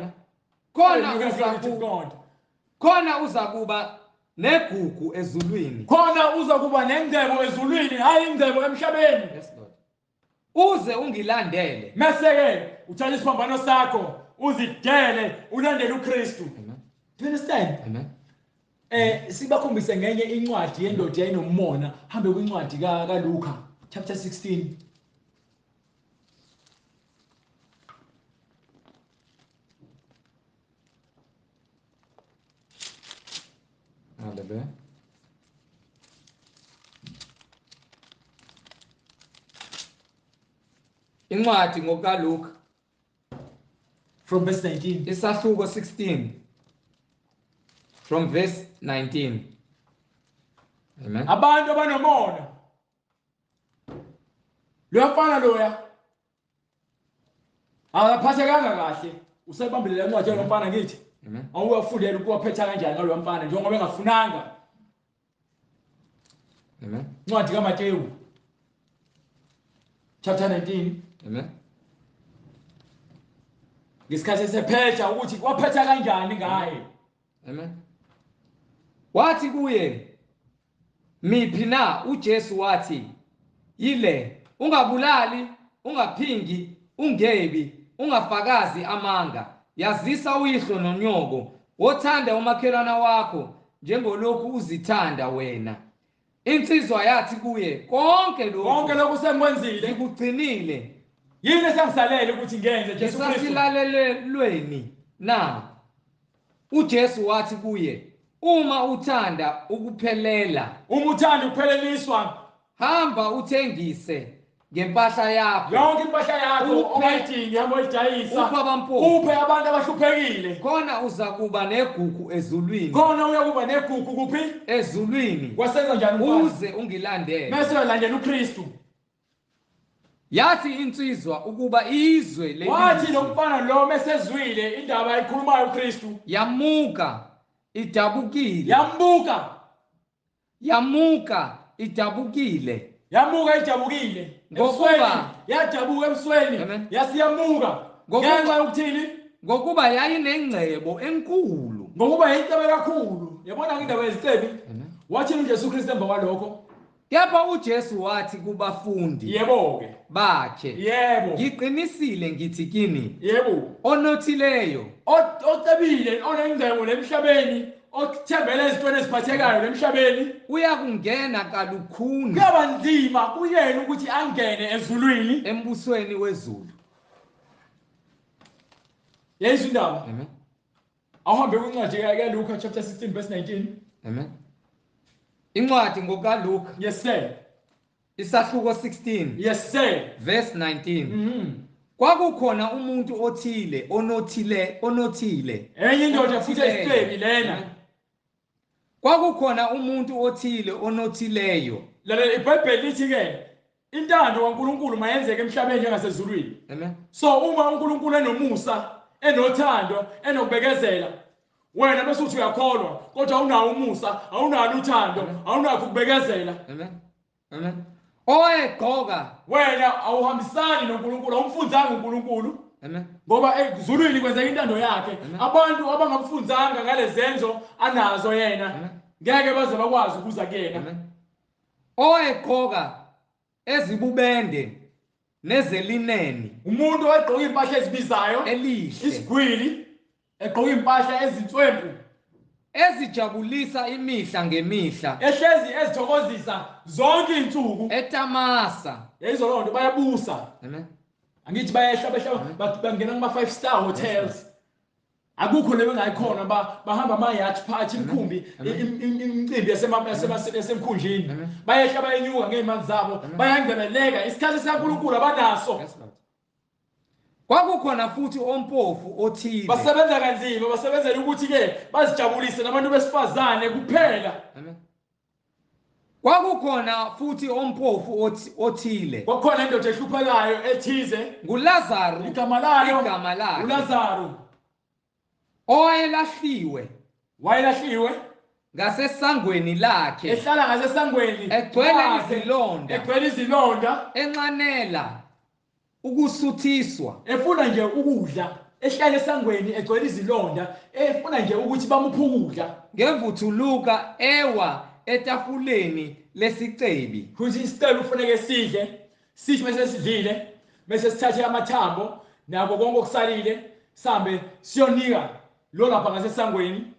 Speaker 1: Khona uzakuba negugu ezulwini.
Speaker 2: Khona uzakuba nengcebo ezulwini, hayi ingcebo emhlabeni.
Speaker 1: Yes Lord. Uze ungilandele.
Speaker 2: Mase-ke uthatha isiphambano sakho, uzidele, ulandele uKristu.
Speaker 1: Amen.
Speaker 2: Do you understand?
Speaker 1: Amen.
Speaker 2: Sibakhombise ngenye incwadi yendoda eyinomona, hambe kwincwadi kaLuka chapter 16.
Speaker 1: Hallelujah. Incwadi ngokaLuka
Speaker 2: From verse 19.
Speaker 1: isahluko 16 from verse 19. Amen.
Speaker 2: Abantu abanomona. Lo mfana loya akaphathekanga kahle. Usayibambile le ncwadi lo mfana ngithi.
Speaker 1: Amen.
Speaker 2: Awuyafundela ukuwaphetha kanjani ngalo mfana njengoba engafunanga.
Speaker 1: Amen.
Speaker 2: Ncwadi kaMateyu chapter 19.
Speaker 1: Amen.
Speaker 2: Ngesikhathi sephetha ukuthi waphetha kanjani ngaye.
Speaker 1: Amen. Wathi kuye, miphi na? uJesu wathi, yile, ungabulali, ungaphingi, ungebi, ungafakazi amanga, yazisa uyihlo nonyoko, wothanda umakhelwana wakho njengolokhu uzithanda wena. Insizwa yathi kuye, konke
Speaker 2: lokhu sengikwenzile,
Speaker 1: ngikugcinile.
Speaker 2: Yini esangisalele ukuthi ngenze Jesu Kristu?
Speaker 1: Ngesilalelweni na. uJesu wathi kuye, uma uthanda ukupheleliswa, hamba uthengise ngempahla yakho,
Speaker 2: yonke impahla yakho ongayidingi, hamba uyidayisa, uphe abantu abahluphekile,
Speaker 1: khona uzakuba negugu ezulwini.
Speaker 2: Khona uyakuba negugu kuphi?
Speaker 1: Ezulwini.
Speaker 2: Wasenza njani umfana?
Speaker 1: Uze ungilandele.
Speaker 2: Mase uyalandela uKristu.
Speaker 1: Yathi insizwa ukuba izwe leli.
Speaker 2: Wathi lo mfana lo mesezwile indaba ayikhulumayo uKristu,
Speaker 1: yamuka idabukile. Yamuka idabukile.
Speaker 2: Ngokuba yadabuka ebusweni, yasiyamuka. Ngenxa yokuthini?
Speaker 1: Ngokuba yayinengcebo enkulu.
Speaker 2: Ngokuba yayicebe kakhulu. Yabona indaba yezicebi. Wathi uJesu Kristu emva kwalokho.
Speaker 1: Kepha uJesu wathi kubafundi,
Speaker 2: yebo-ke,
Speaker 1: bakhe,
Speaker 2: yebo,
Speaker 1: ngiqinisile ngithi kini,
Speaker 2: yebo,
Speaker 1: onothileyo,
Speaker 2: ocebile, onengcebo emhlabeni, othembele ezintweni eziphathekayo emhlabeni,
Speaker 1: uyakungena kalukhuni.
Speaker 2: Kuyaba nzima kuyena ukuthi angene ezulwini,
Speaker 1: embusweni wezulu.
Speaker 2: Yezwa indaba.
Speaker 1: Amen.
Speaker 2: Awuhambe kwincwadi kaLuka chapter 16 verse 19.
Speaker 1: Amen. Incwadi ngokaLuka.
Speaker 2: Yes sir.
Speaker 1: Isahluko 16.
Speaker 2: Yes sir.
Speaker 1: Verse 19. Kwakukhona umuntu onothile.
Speaker 2: Enye indoda futhi esicebi lena.
Speaker 1: Kwakukhona umuntu onothileyo.
Speaker 2: Lalela iBhayibheli lithi ke intando kaNkulunkulu mayenzeke emhlabeni njengasezulwini.
Speaker 1: Amen.
Speaker 2: So uma uNkulunkulu enomusa, enothando, enokubekezela, wena bese uthi uyakholwa kodwa awunawo umusa, awunalo uthando, awunakho ukubekezela.
Speaker 1: Amen. Amen. Oyegqoka
Speaker 2: wena awuhambisani noNkulunkulu, awumfunzanga uNkulunkulu.
Speaker 1: Amen.
Speaker 2: Ngoba ezulwini kwenzeka intando yakhe. Abantu abangamfunzanga ngalezenzo anazo yena ngeke baze bakwazi ukuza kuyena.
Speaker 1: Amen. Oyegqoka ezibubende nezelineni,
Speaker 2: umuntu ogqoka impahla ezibizayo
Speaker 1: elihle,
Speaker 2: isigwili, egqoka impahla ezinswempu,
Speaker 1: ezijabulisa imihla ngemihla,
Speaker 2: ehlezi ezithokozisa zonke izinsuku,
Speaker 1: etamasa.
Speaker 2: Yayizwa loo nto bayabusa.
Speaker 1: Amen.
Speaker 2: Angithi bayehla bangena kuma 5-star hotels. Akukho lebengayikhona bahamba ama-yacht party, imkhumbi, imicimbi yasemkhunjini. Bayehla bayenyuka ngey'mali zabo, bayangcebeleka isikhathi sikaNkulunkulu abanaso.
Speaker 1: Kwakukhona futhi ompofu othile.
Speaker 2: Basebenza kanzima, basebenzela ukuthi-ke bazijabulise nabantu besifazane kuphela.
Speaker 1: Kwakukhona futhi ompofu othile.
Speaker 2: Kwakukhona indoda ehluphekayo ethize.
Speaker 1: NguLazaro.
Speaker 2: Igama layo
Speaker 1: Igama lakhe.
Speaker 2: uLazaro.
Speaker 1: Owayelahliwe
Speaker 2: Wayelahliwe
Speaker 1: ngasesangweni lakhe.
Speaker 2: ehlala ngasesangweni
Speaker 1: Egcwele izilonda.
Speaker 2: egcwele izilonda,
Speaker 1: Enxanela ukusuthiswa.
Speaker 2: efuna nje ukudla, ehlala esangweni egcwele izilonda, efuna nje ukuthi bamuphe ukudla.
Speaker 1: Ngemvuthuluka ewa etafuleni lesicebi.
Speaker 2: Kuthi isicelo ufuneke sidle, sithi bese sidlile, bese sithathe amathambo nako konke okusalile, sambe siyonika lo lapha ngasesangweni.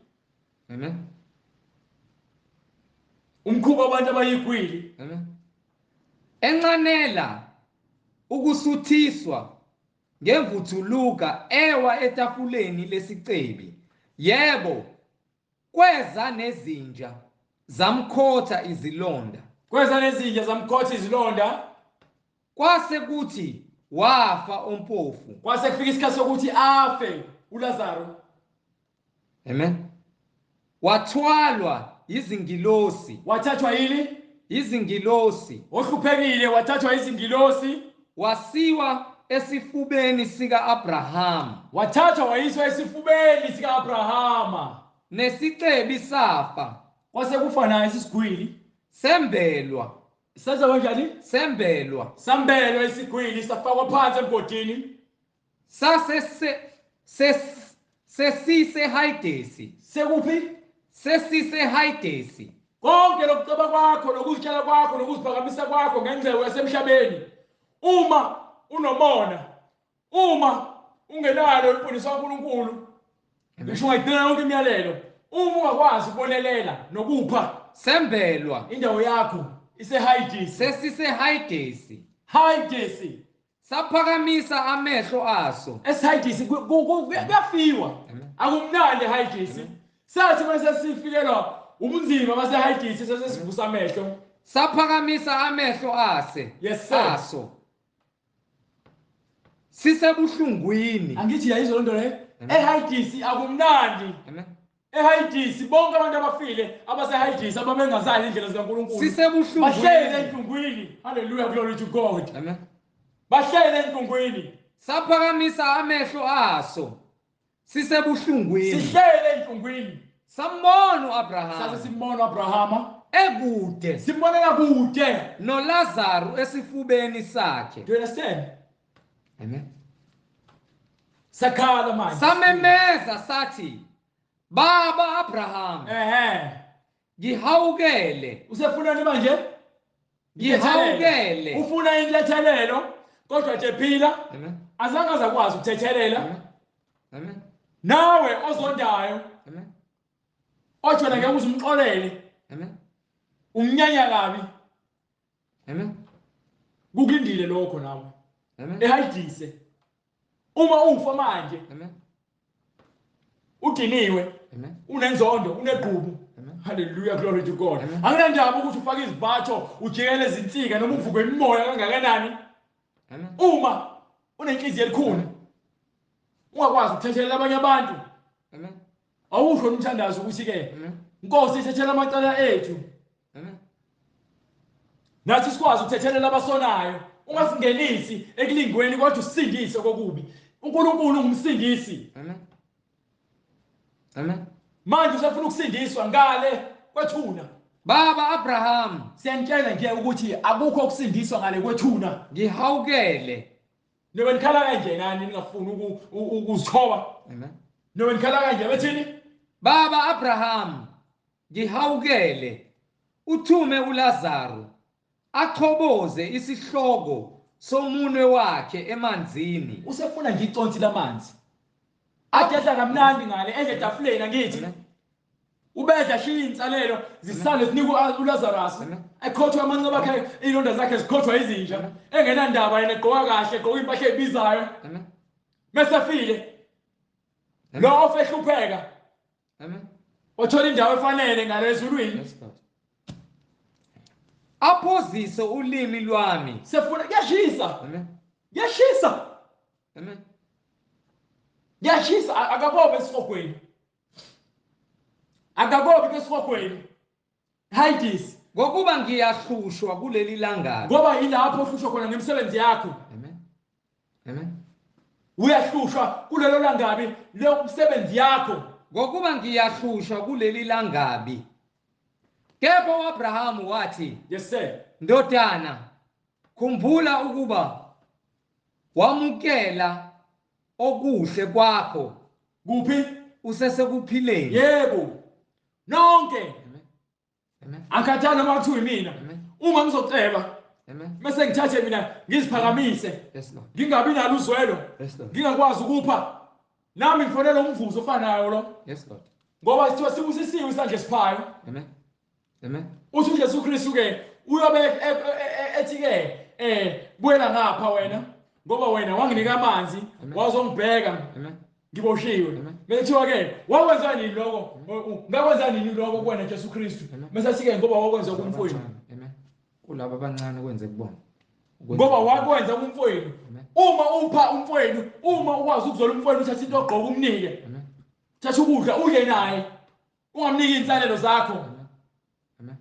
Speaker 1: Amen.
Speaker 2: Umkhuba abantu abayigwili.
Speaker 1: Amen. Enxanela ukusuthiswa ngemvuthuluka ewa etafuleni lesicebi. Yebo, kweza nezinja zamkhotha izilonda.
Speaker 2: Kweza nezinja zamkhotha izilonda.
Speaker 1: Kwase kuthi wafa ompofu.
Speaker 2: Kwase kufika isikhathi sokuthi afe uLazaro.
Speaker 1: Amen. Wathwalwa izingilosi.
Speaker 2: Wathathwa yini?
Speaker 1: Izingilosi.
Speaker 2: Ohluphekile wathathwa izingilosi.
Speaker 1: Wasiwa esifubeni sika Abraham.
Speaker 2: Wathathwa wayiswa esifubeni sika Abrahama.
Speaker 1: Nesicebi safa.
Speaker 2: Kwase kufa naye isigwili.
Speaker 1: Sembelwa.
Speaker 2: Senza kanjani?
Speaker 1: Sembelwa.
Speaker 2: Sambelwa isigwili safakwa phansi emgodini.
Speaker 1: Sesise Haydesi.
Speaker 2: Sekuphi?
Speaker 1: Sesise Haydesi.
Speaker 2: Konke lokuceba kwakho, nokuzitshela kwakho, nokuziphakamisa kwakho ngengcebo yasemhlabeni. Uma unomona, uma ungenalo imfundiso kaNkulunkulu, ngisho ungayidinga yonke imiyalelo, uma ungakwazi ukubonelela nokupha,
Speaker 1: Sembelwa.
Speaker 2: indawo yakho iseHaydesi.
Speaker 1: Sesise Haydesi.
Speaker 2: Haydesi.
Speaker 1: Saphakamisa amehlo aso.
Speaker 2: ESiHaydesi kuyafiwa. Akumnandi eHaydesi. Sathi mase sifikelwa ubunzima baseHaydesi sesesivusa amehlo.
Speaker 1: Saphakamisa amehlo ase.
Speaker 2: Yes sir.
Speaker 1: Aso. Sisebuhlungwini.
Speaker 2: Angithi yayizwa lento le? EHaydesi akumnandi.
Speaker 1: Amen.
Speaker 2: EHaydesi bonke abantu abafile abaseHaydesi ababengazazi indlela zikaNkulunkulu.
Speaker 1: Sisebuhlungwini.
Speaker 2: Bahlele enhlungwini. Hallelujah, glory to God.
Speaker 1: Amen.
Speaker 2: Bahlele enhlungwini.
Speaker 1: Saphakamisa amehlo aso. Sisebuhlungwini.
Speaker 2: Sihlele enhlungwini.
Speaker 1: Sambona
Speaker 2: Sase
Speaker 1: uAbraham
Speaker 2: simbona uAbrahama.
Speaker 1: ekude
Speaker 2: Simbonela kude.
Speaker 1: noLazaro esifubeni sakhe.
Speaker 2: Do you understand?
Speaker 1: Amen.
Speaker 2: Sakhala manje.
Speaker 1: Samemeza sathi, Baba Abraham, ngihawukele.
Speaker 2: Usefunani manje?
Speaker 1: Ngihawukele.
Speaker 2: Ufuna inlethelelo kodwa nje phila.
Speaker 1: Amen.
Speaker 2: Azange azakwazi ukuthethelela.
Speaker 1: Amen. Amen.
Speaker 2: Nawe ozondayo.
Speaker 1: Amen.
Speaker 2: Othona ngeke uzumxolele.
Speaker 1: Amen.
Speaker 2: Umnyanya kabi.
Speaker 1: Amen.
Speaker 2: Kukulindile lokho nawe.
Speaker 1: Amen.
Speaker 2: EHaydesi. Uma ufa manje.
Speaker 1: Amen.
Speaker 2: Udiniwe.
Speaker 1: Amen.
Speaker 2: Unenzondo, unegubu.
Speaker 1: Amen.
Speaker 2: Hallelujah, glory to God.
Speaker 1: Amen.
Speaker 2: Anginandaba ukuthi ufake izibhatho, ujikele izinsika noma uvuke imimoya kangakanani.
Speaker 1: Amen.
Speaker 2: Uma unenhliziyo elikhulu, ungakwazi ukuthethelela abanye abantu.
Speaker 1: Amen.
Speaker 2: Awusho umthandazo ukuthi ke,
Speaker 1: Amen.
Speaker 2: Nkosi ithethela amacala ethu.
Speaker 1: Amen.
Speaker 2: Nathi sikwazi ukuthethelela abasonayo. Ungasingenisi ekulingweni kodwa usindise kokubi. uNkulunkulu ungumsindisi.
Speaker 1: Amen. Amen.
Speaker 2: Manje usafuna ukusindiswa ngale kwethuna.
Speaker 1: Baba Abraham,
Speaker 2: Siyantshela nje ukuthi akukho ukusindiswa ngale kwethuna.
Speaker 1: ngihawukele.
Speaker 2: Nobe nikhala kanje nani ningafuni ukuzithoba.
Speaker 1: Amen.
Speaker 2: Nobe nikhala kanje bethini?
Speaker 1: Baba Abraham, ngihawukele. Uthume uLazaro achoboze isihloko somunwe wakhe emanzini.
Speaker 2: Usefuna nje iconsi lamanzi. Adla kamnandi ngale etafuleni angithi. Ubedla shiya insalelo zisale zinikwa uLazarus. Ekhothwa amanqeba akhe izilonda zakhe zikhothwa izinja. Engenandaba yena egqoka kahle egqoka impahla ebizayo.
Speaker 1: Amen.
Speaker 2: Mesefile. Lo ofehlupheka.
Speaker 1: Amen.
Speaker 2: Othola indawo efanele ngalezulwini.
Speaker 1: Yes, God. Aphozise ulimi lwami.
Speaker 2: Sefuna kuyashisa.
Speaker 1: Amen.
Speaker 2: Kuyashisa.
Speaker 1: Amen.
Speaker 2: Kuyashisa akabobe esifokweni. Akabobe esifokweni. Haydesi.
Speaker 1: ngokuba ngiyahlushwa kuleli langabi.
Speaker 2: ngoba yilapho ohlushwa khona ngemisebenzi yakho.
Speaker 1: Amen. Amen.
Speaker 2: Uyahlushwa kulelo langabi lomsebenzi yakho.
Speaker 1: Ngokuba ngiyahlushwa kuleli langabi. Kepha uAbrahamu wathi,
Speaker 2: Yes sir.
Speaker 1: ndodana, khumbula ukuba wamukela okuhle kwakho
Speaker 2: Kuphi?
Speaker 1: usesekuphileni.
Speaker 2: Yebo. Nonke.
Speaker 1: Amen. Amen.
Speaker 2: Akhathana noma kuthiwa yimina.
Speaker 1: Amen.
Speaker 2: Uma ngizoceba
Speaker 1: Amen.
Speaker 2: bese ngithathe mina ngiziphakamise.
Speaker 1: Yes Lord.
Speaker 2: Ngingabi nalo uzwelo.
Speaker 1: Yes Lord.
Speaker 2: Ngingakwazi ukupha. Nami ngifonela umvuzo ofanayo lo.
Speaker 1: Yes Lord.
Speaker 2: Ngoba sithiwa sibusisiwe isandla esiphayo.
Speaker 1: Amen. Amen.
Speaker 2: Uthi uJesu Kristu ke uyobe ethi ke buela ngapha wena ngoba wena wanginika amanzi wazongibheka
Speaker 1: Amen.
Speaker 2: ngiboshiwe. Bethiwa ke wakwenza nini lokho? Ngakwenza nini lokho kuwena Jesu Kristu? Mesathi ke ngoba wakwenza kumfowenu.
Speaker 1: Amen. Kulabo abancane kwenze kubona.
Speaker 2: Ngoba wakwenza kumfowenu. Uma upha umfowenu, uma ukwazi ukuzola umfowenu uthatha into ogqoka umnike.
Speaker 1: Amen.
Speaker 2: Thatha ukudla udle naye. Ungamniki inhlalelo zakho.
Speaker 1: Amen.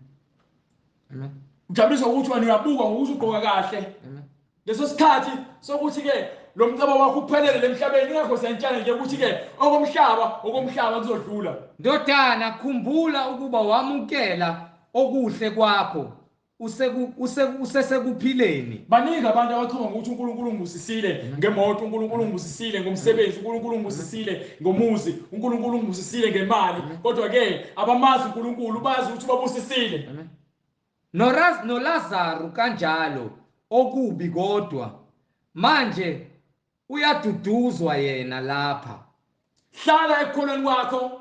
Speaker 1: Amen.
Speaker 2: Ujabulisa ukuthi wena uyabuka ngokuthi ugqoka kahle.
Speaker 1: Amen.
Speaker 2: Leso sikhathi sokuthi ke lo mcebo wakho uphelele emhlabeni ingakho sentshana nje ukuthi ke okomhlaba kuzodlula.
Speaker 1: Ndodana, khumbula ukuba wamukela okuhle kwakho usesekuphileni.
Speaker 2: Baningi abantu abachuma ngokuthi uNkulunkulu ungibusisile ngemoto, uNkulunkulu ungibusisile ngomsebenzi, uNkulunkulu ungibusisile ngomuzi, uNkulunkulu ungibusisile ngemali. Kodwa ke abamazi uNkulunkulu bazi ukuthi babusisile.
Speaker 1: Amen. NoLazaro kanjalo okubi kodwa manje uyaduduzwa yena lapha.
Speaker 2: Hlala ekukholweni kwakho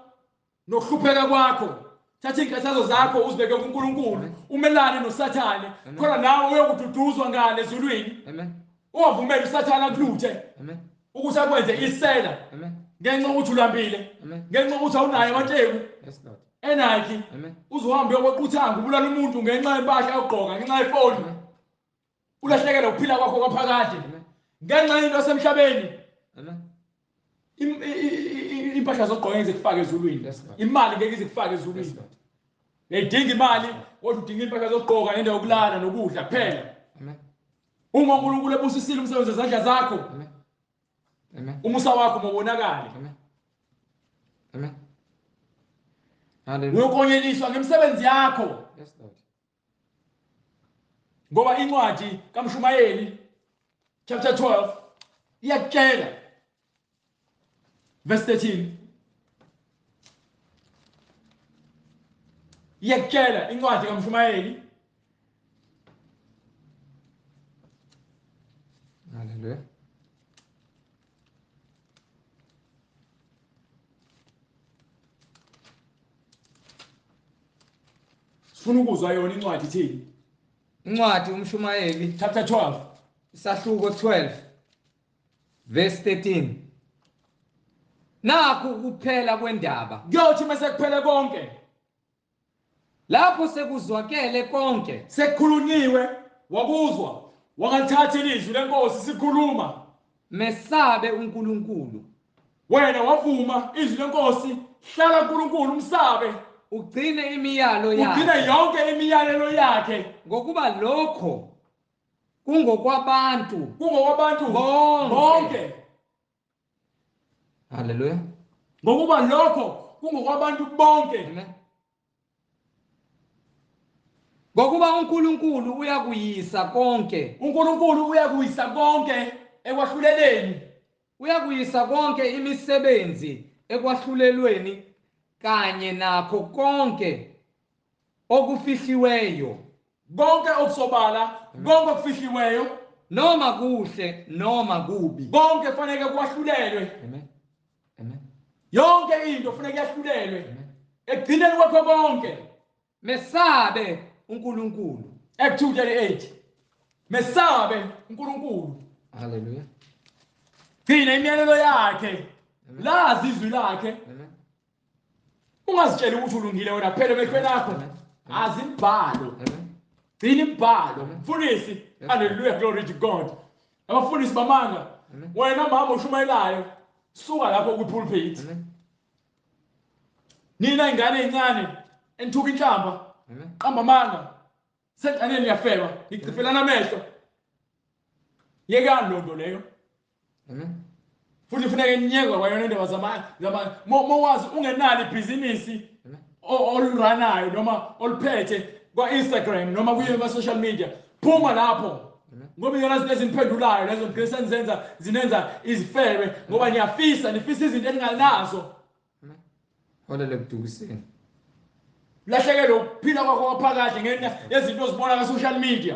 Speaker 2: nokuhlupheka kwakho. Thatha inkathazo zakho uzibeke kuNkulunkulu, umelane noSathane, khona nawe uyokududuzwa ngale ezulwini.
Speaker 1: Amen.
Speaker 2: Ungavumeli uSathane akuluthe.
Speaker 1: Amen.
Speaker 2: Ukuthi akwenze isela.
Speaker 1: Amen.
Speaker 2: Ngenxa ukuthi ulambile.
Speaker 1: Amen.
Speaker 2: Ngenxa ukuthi awunayo amatheku.
Speaker 1: Yes Lord.
Speaker 2: Enakhi.
Speaker 1: Amen.
Speaker 2: Uzohamba uyokwequthanga ubulala umuntu ngenxa yempahla yokugqoka, ngenxa yefoni. Ulahlekelwe ukuphila kwakho kwaphakade. Ngenxa into yasemhlabeni.
Speaker 1: Amen.
Speaker 2: Impahla zokugqoka ngeke zikufake ezulwini. Imali ngeke izikufake ezulwini. Ngiyidinga imali, kodwa udinga impahla zokugqoka nendawo yokulala nokudla kuphela.
Speaker 1: Amen.
Speaker 2: Uma uNkulunkulu ebusisile umsebenzi wezandla zakho,
Speaker 1: Amen. Amen.
Speaker 2: umusa wakho mawubonakale.
Speaker 1: Amen. Amen. Hallelujah.
Speaker 2: Uyokonyeliswa ngemisebenzi yakho.
Speaker 1: Yes Lord.
Speaker 2: Ngoba incwadi kaMshumayeli chapter 12 iyakutshela verse 13 iyakutshela incwadi kaMshumayeli
Speaker 1: Hallelujah.
Speaker 2: sifuna ukuzwa yona incwadi ithini.
Speaker 1: Incwadi uMshumayeli
Speaker 2: Chapter 12
Speaker 1: isahluko 12 verse 13. Nakho kuphela kwendaba.
Speaker 2: kuyothi mase kuphele konke,
Speaker 1: Lapho sekuzwakele konke,
Speaker 2: sekukhulunyiwe, wakuzwa, wangalithatha ilizwi lenkosi sikhuluma,
Speaker 1: mesabe uNkulunkulu,
Speaker 2: wena wavuma izwi lenkosi, hlala kuNkulunkulu umsabe,
Speaker 1: ugcine imiyalo
Speaker 2: ugcine
Speaker 1: yakhe,
Speaker 2: yonke imiyalelo yakhe.
Speaker 1: ngokuba lokho kungokwabantu
Speaker 2: Kungowabantu
Speaker 1: bonke.
Speaker 2: bonke.
Speaker 1: Hallelujah.
Speaker 2: Ngokuba lokho kungokwabantu bonke.
Speaker 1: Amen. Ngokuba uNkulunkulu uyakuyisa konke,
Speaker 2: uNkulunkulu uyakuyisa konke ekwahluleleni,
Speaker 1: uyakuyisa konke imisebenzi ekwahlulelweni kanye nakho konke okufihliweyo,
Speaker 2: konke okusobala, konke okufihliweyo,
Speaker 1: noma kuhle noma kubi.
Speaker 2: konke kufanele kwahlulelwe.
Speaker 1: Amen. Amen.
Speaker 2: Yonke into kufanele yahlulelwe.
Speaker 1: Amen.
Speaker 2: Ekugcineni kwakho konke,
Speaker 1: Mesabe uNkulunkulu.
Speaker 2: Act 2:38. Mesabe uNkulunkulu.
Speaker 1: Hallelujah.
Speaker 2: Gcina imiyalelo yakhe. Lazi izwi lakhe.
Speaker 1: Amen.
Speaker 2: Ungazitsheli ukuthi ulungile wena phela emehlweni akho. Azi imbhalo.
Speaker 1: Amen.
Speaker 2: Gcina imbhalo. Mfundisi. Hallelujah, glory to God. Abafundisi bamanga. Wena mama ushumayelayo, suka lapho ku-pulpit.
Speaker 1: Amen.
Speaker 2: Nina ingane ezincane enthuka inhlamba.
Speaker 1: Amen.
Speaker 2: Qamba amanga. Senhlane niyafeba, ngichifelana amehlo. Yekani lonto leyo.
Speaker 1: Amen.
Speaker 2: Futhi kufanele ninyekwe kwayona indaba zama mowazi ungenali ibhizinisi oluranayo noma oluphethe kwa Instagram noma kuye social media. Phuma lapho. Ngoba yona izinto eziniphendulayo lezo ngisenzenza zinenza izifebe ngoba nifisa izinto eninganazo.
Speaker 1: Holele kudukiseni.
Speaker 2: Lahlekele ukuphila kwakho phakathi ngenxa yezinto ozibona ku social media.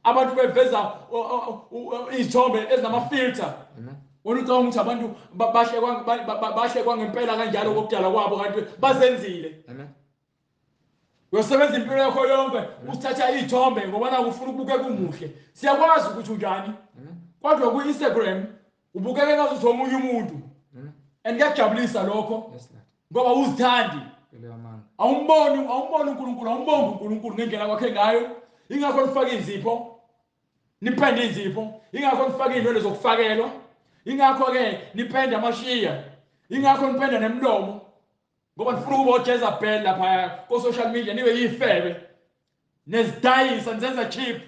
Speaker 2: Abantu beveza izithombe ezinamafilter. Wona ucabanga ukuthi abantu bahle kwangempela kanjalo kokudala kwabo kanti bazenzile. Uyosebenza impilo yakho yonke usithatha izithombe ngoba na ufuna ukubuka kumuhle. Siyakwazi ukuthi unjani. Kodwa ku Instagram ubukeke ngathi uzomunye umuntu. Andiyajabulisa lokho. Ngoba uzithandi. Awumboni uNkulunkulu, awumbongi uNkulunkulu ngendlela kwakhe ngayo. Ingakho nifaka izipho. Nipende izipho. Ingakho nifaka izinto zokufakelwa. Ingakho ke nipende amashiya. Ingakho nipende nemlomo. Ngoba nifuna ukuba uJezebel lapha ku social media nibe yifebe. Nezidayisa nizenza cheap.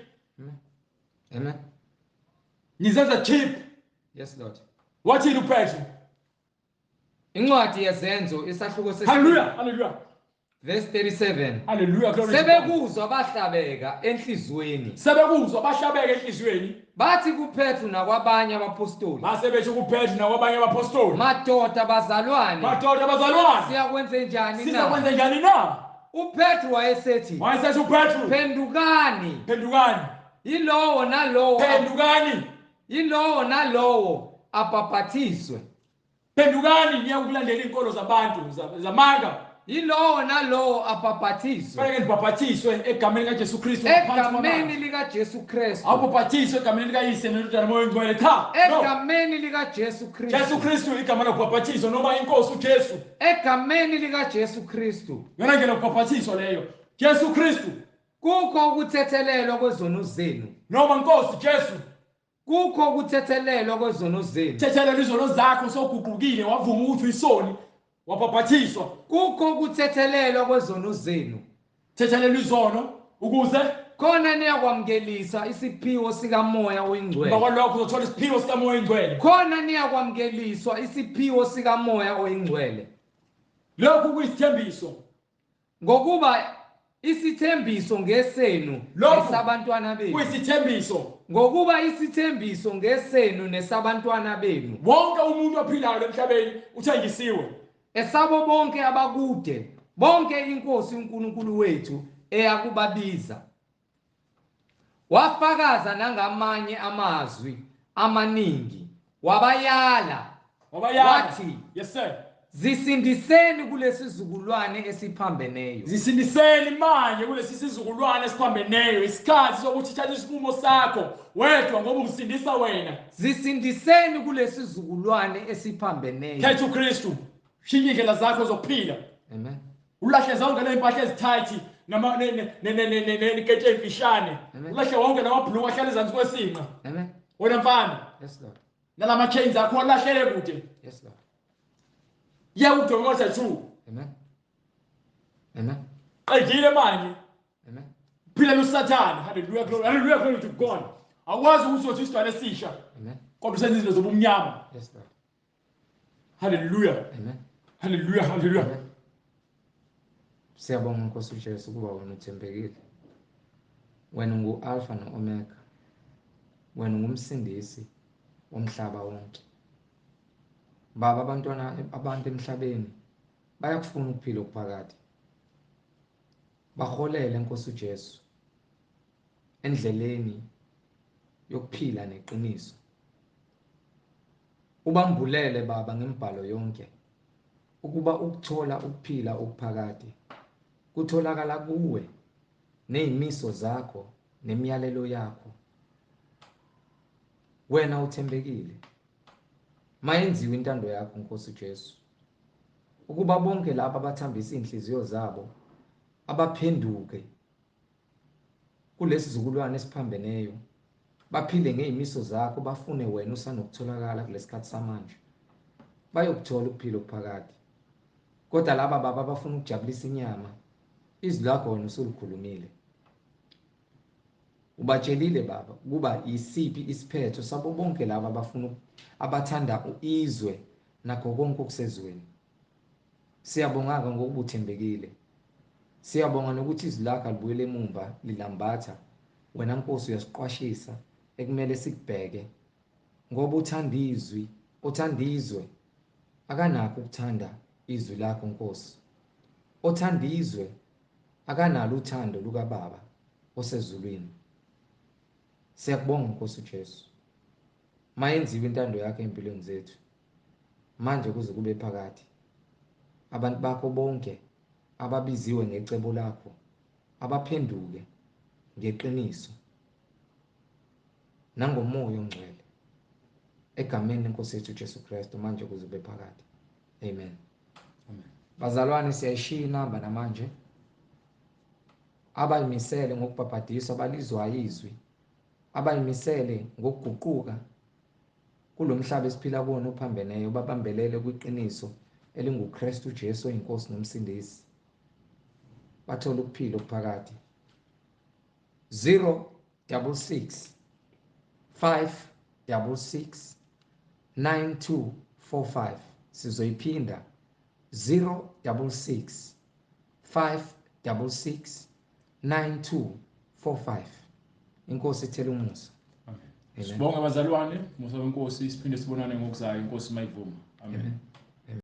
Speaker 1: Amen.
Speaker 2: Nizenza cheap.
Speaker 1: Yes Lord.
Speaker 2: Wathini uPetru?
Speaker 1: Incwadi yezenzo isahluko sesibili.
Speaker 2: Hallelujah, hallelujah.
Speaker 1: Verse 37.
Speaker 2: Hallelujah, glory to God.
Speaker 1: Sebekuzwa bahlabeka enhlizweni.
Speaker 2: Sebekuzwa bahlabeka enhlizweni.
Speaker 1: Bathi kuPetru nakwabanye abapostoli.
Speaker 2: Base bethu kuPetru nakwabanye abapostoli.
Speaker 1: Madoda bazalwane.
Speaker 2: Madoda bazalwane.
Speaker 1: Siyakwenza njani na?
Speaker 2: Sizakwenza njani na?
Speaker 1: uPetru wayesethi.
Speaker 2: Wayesethi uPetru.
Speaker 1: Phendukani.
Speaker 2: Phendukani.
Speaker 1: Yilowo nalowo.
Speaker 2: Phendukani.
Speaker 1: Yilowo nalowo abhaphathiswe.
Speaker 2: Phendukani niya ukulandela inkolo zabantu zamanga.
Speaker 1: Yilowo nalowo abhaphathiswe.
Speaker 2: Fanele nibhaphathiswe egameni kaJesu Kristu.
Speaker 1: Egameni likaJesu Kristu.
Speaker 2: Awubhaphathiswe egameni likaYise noNdodana moya oyingcwele cha.
Speaker 1: Egameni likaJesu Kristu.
Speaker 2: Jesu Kristu igama lokubhaphathiswa noma inkosi uJesu.
Speaker 1: Egameni likaJesu Kristu.
Speaker 2: Yona ngeke lokubhaphathiswa leyo. Jesu Kristu.
Speaker 1: Kukho ukuthethelelwa kwezono zenu.
Speaker 2: Noma inkosi Jesu.
Speaker 1: Kukho ukuthethelelwa kwezono zenu.
Speaker 2: Thethelela izono zakho soguqukile wavuma ukuthi uyisoni wabhaphathiswa.
Speaker 1: Kukho ukuthethelelwa kwezono zenu.
Speaker 2: Thethelela izono ukuze
Speaker 1: khona niyakwamkelisa isiphiwo sikamoya oyingcwele.
Speaker 2: Bakwalokho uzothola isiphiwo sikamoya oyingcwele.
Speaker 1: Khona niyakwamkeliswa isiphiwo sikamoya oyingcwele.
Speaker 2: Lokhu kuyisithembiso.
Speaker 1: Ngokuba isithembiso ngesenu nesabantwana benu.
Speaker 2: Kuyisithembiso.
Speaker 1: Ngokuba isithembiso ngesenu nesabantwana benu.
Speaker 2: Wonke umuntu ophilayo emhlabeni uthengisiwe.
Speaker 1: Esabo bonke abakude, bonke inkosi uNkulunkulu wethu eyakubabiza. Wafakaza nangamanye amazwi amaningi, wabayala. Wathi,
Speaker 2: yes sir.
Speaker 1: Zisindiseni kulesi sizukulwane esiphambeneyo.
Speaker 2: Zisindiseni manje kulesi sizukulwane esiphambeneyo isikhathi sokuthi thatha isinqumo sakho wedwa ngoba usindisa wena.
Speaker 1: Zisindiseni kulesi sizukulwane esiphambeneyo.
Speaker 2: Khetha uKristu. Shinye indlela zakho zokuphila.
Speaker 1: Amen.
Speaker 2: Ulahle zonke le impahla ezithathi nama nekete emfishane. Ulahle wonke lamabhuluku ahlala ezansi kwesinqa.
Speaker 1: Amen.
Speaker 2: Wena mfana.
Speaker 1: Yes Lord.
Speaker 2: Nalama chains akho lahlele kude.
Speaker 1: Yes Lord.
Speaker 2: Yawudongoza thu.
Speaker 1: Amen. Amen.
Speaker 2: Qedile manje.
Speaker 1: Amen.
Speaker 2: Phila uSathane. Hallelujah, glory. Hallelujah, glory to God. Akwazi ukuthi uthi isisha.
Speaker 1: Amen.
Speaker 2: Kodwa usenza izinto zobumnyama.
Speaker 1: Yes Lord.
Speaker 2: Hallelujah.
Speaker 1: Amen.
Speaker 2: Hallelujah, hallelujah.
Speaker 1: Amen. Siyabonga Nkosi uJesu ukuba wena uthembekile. Wena ungu-Alpha no-Omega. Wena ungumsindisi womhlaba wonke. Baba, abantu emhlabeni bayakufuna ukuphila okuphakathi. Baholele Nkosi uJesu endleleni yokuphila neqiniso. Ubambulele Baba ngembhalo yonke ukuba ukuthola ukuphila okuphakathi kutholakala kuwe nezimiso zakho nemiyalelo yakho. Wena uthembekile. Mayenziwe intando yakho Nkosi uJesu. Ukuba bonke laba abathambisa inhliziyo zabo abaphenduke kulesi sizukulwane esiphambeneyo baphile ngezimiso zakho bafune wena usanokutholakala kulesikhathi samanje. Bayokuthola ukuphila okuphakathi. Kodwa laba baba bafuna ukujabulisa inyama. Izwi lakho wena usulukhulumile. ubatshelile baba kuba isiphi isiphetho sabo bonke laba abathanda izwe nakho konke okusezweni. Siyabonga ngokubuthembekile. Siyabonga nokuthi izwi lakho libuyele emumva lilambatha. Wena Nkosi uyasiqwashisa ekumele sikubheke ngoba uthanda izwe akanakho ukuthanda izwi lakho Nkosi. Othanda izwe akanalo uthando luka Baba osezulwini. Siyakubonga Nkosi uJesu. Mayenziwe intando yakho empilweni zethu. Manje kuze kube phakade. Abantu bakho bonke ababiziwe ngecebo lakho abaphenduke ngeqiniso nangomoya ongcwele. Egameni lenkosi yethu uJesu Kristu manje kuze kube phakade. Amen.
Speaker 2: Amen.
Speaker 1: Bazalwane siyayishiya inamba namanje. Abayimisele ngokubhabhadiswa balizwayo izwi. Abayimisele ngokuguquka kulomhlaba esiphila kuwona ophambeneyo babambelele kwiqiniso elinguKristu Jesu oyinkosi nomsindisi. Bathola ukuphila okuphakade. 066 566 9245. Sizoyiphinda 066 566 9245. Inkosi ithele umusa.
Speaker 2: Amen. Sibonga bazalwane, musa wenkosi, siphinde sibonane ngokuzayo inkosi mayivuma. Amen.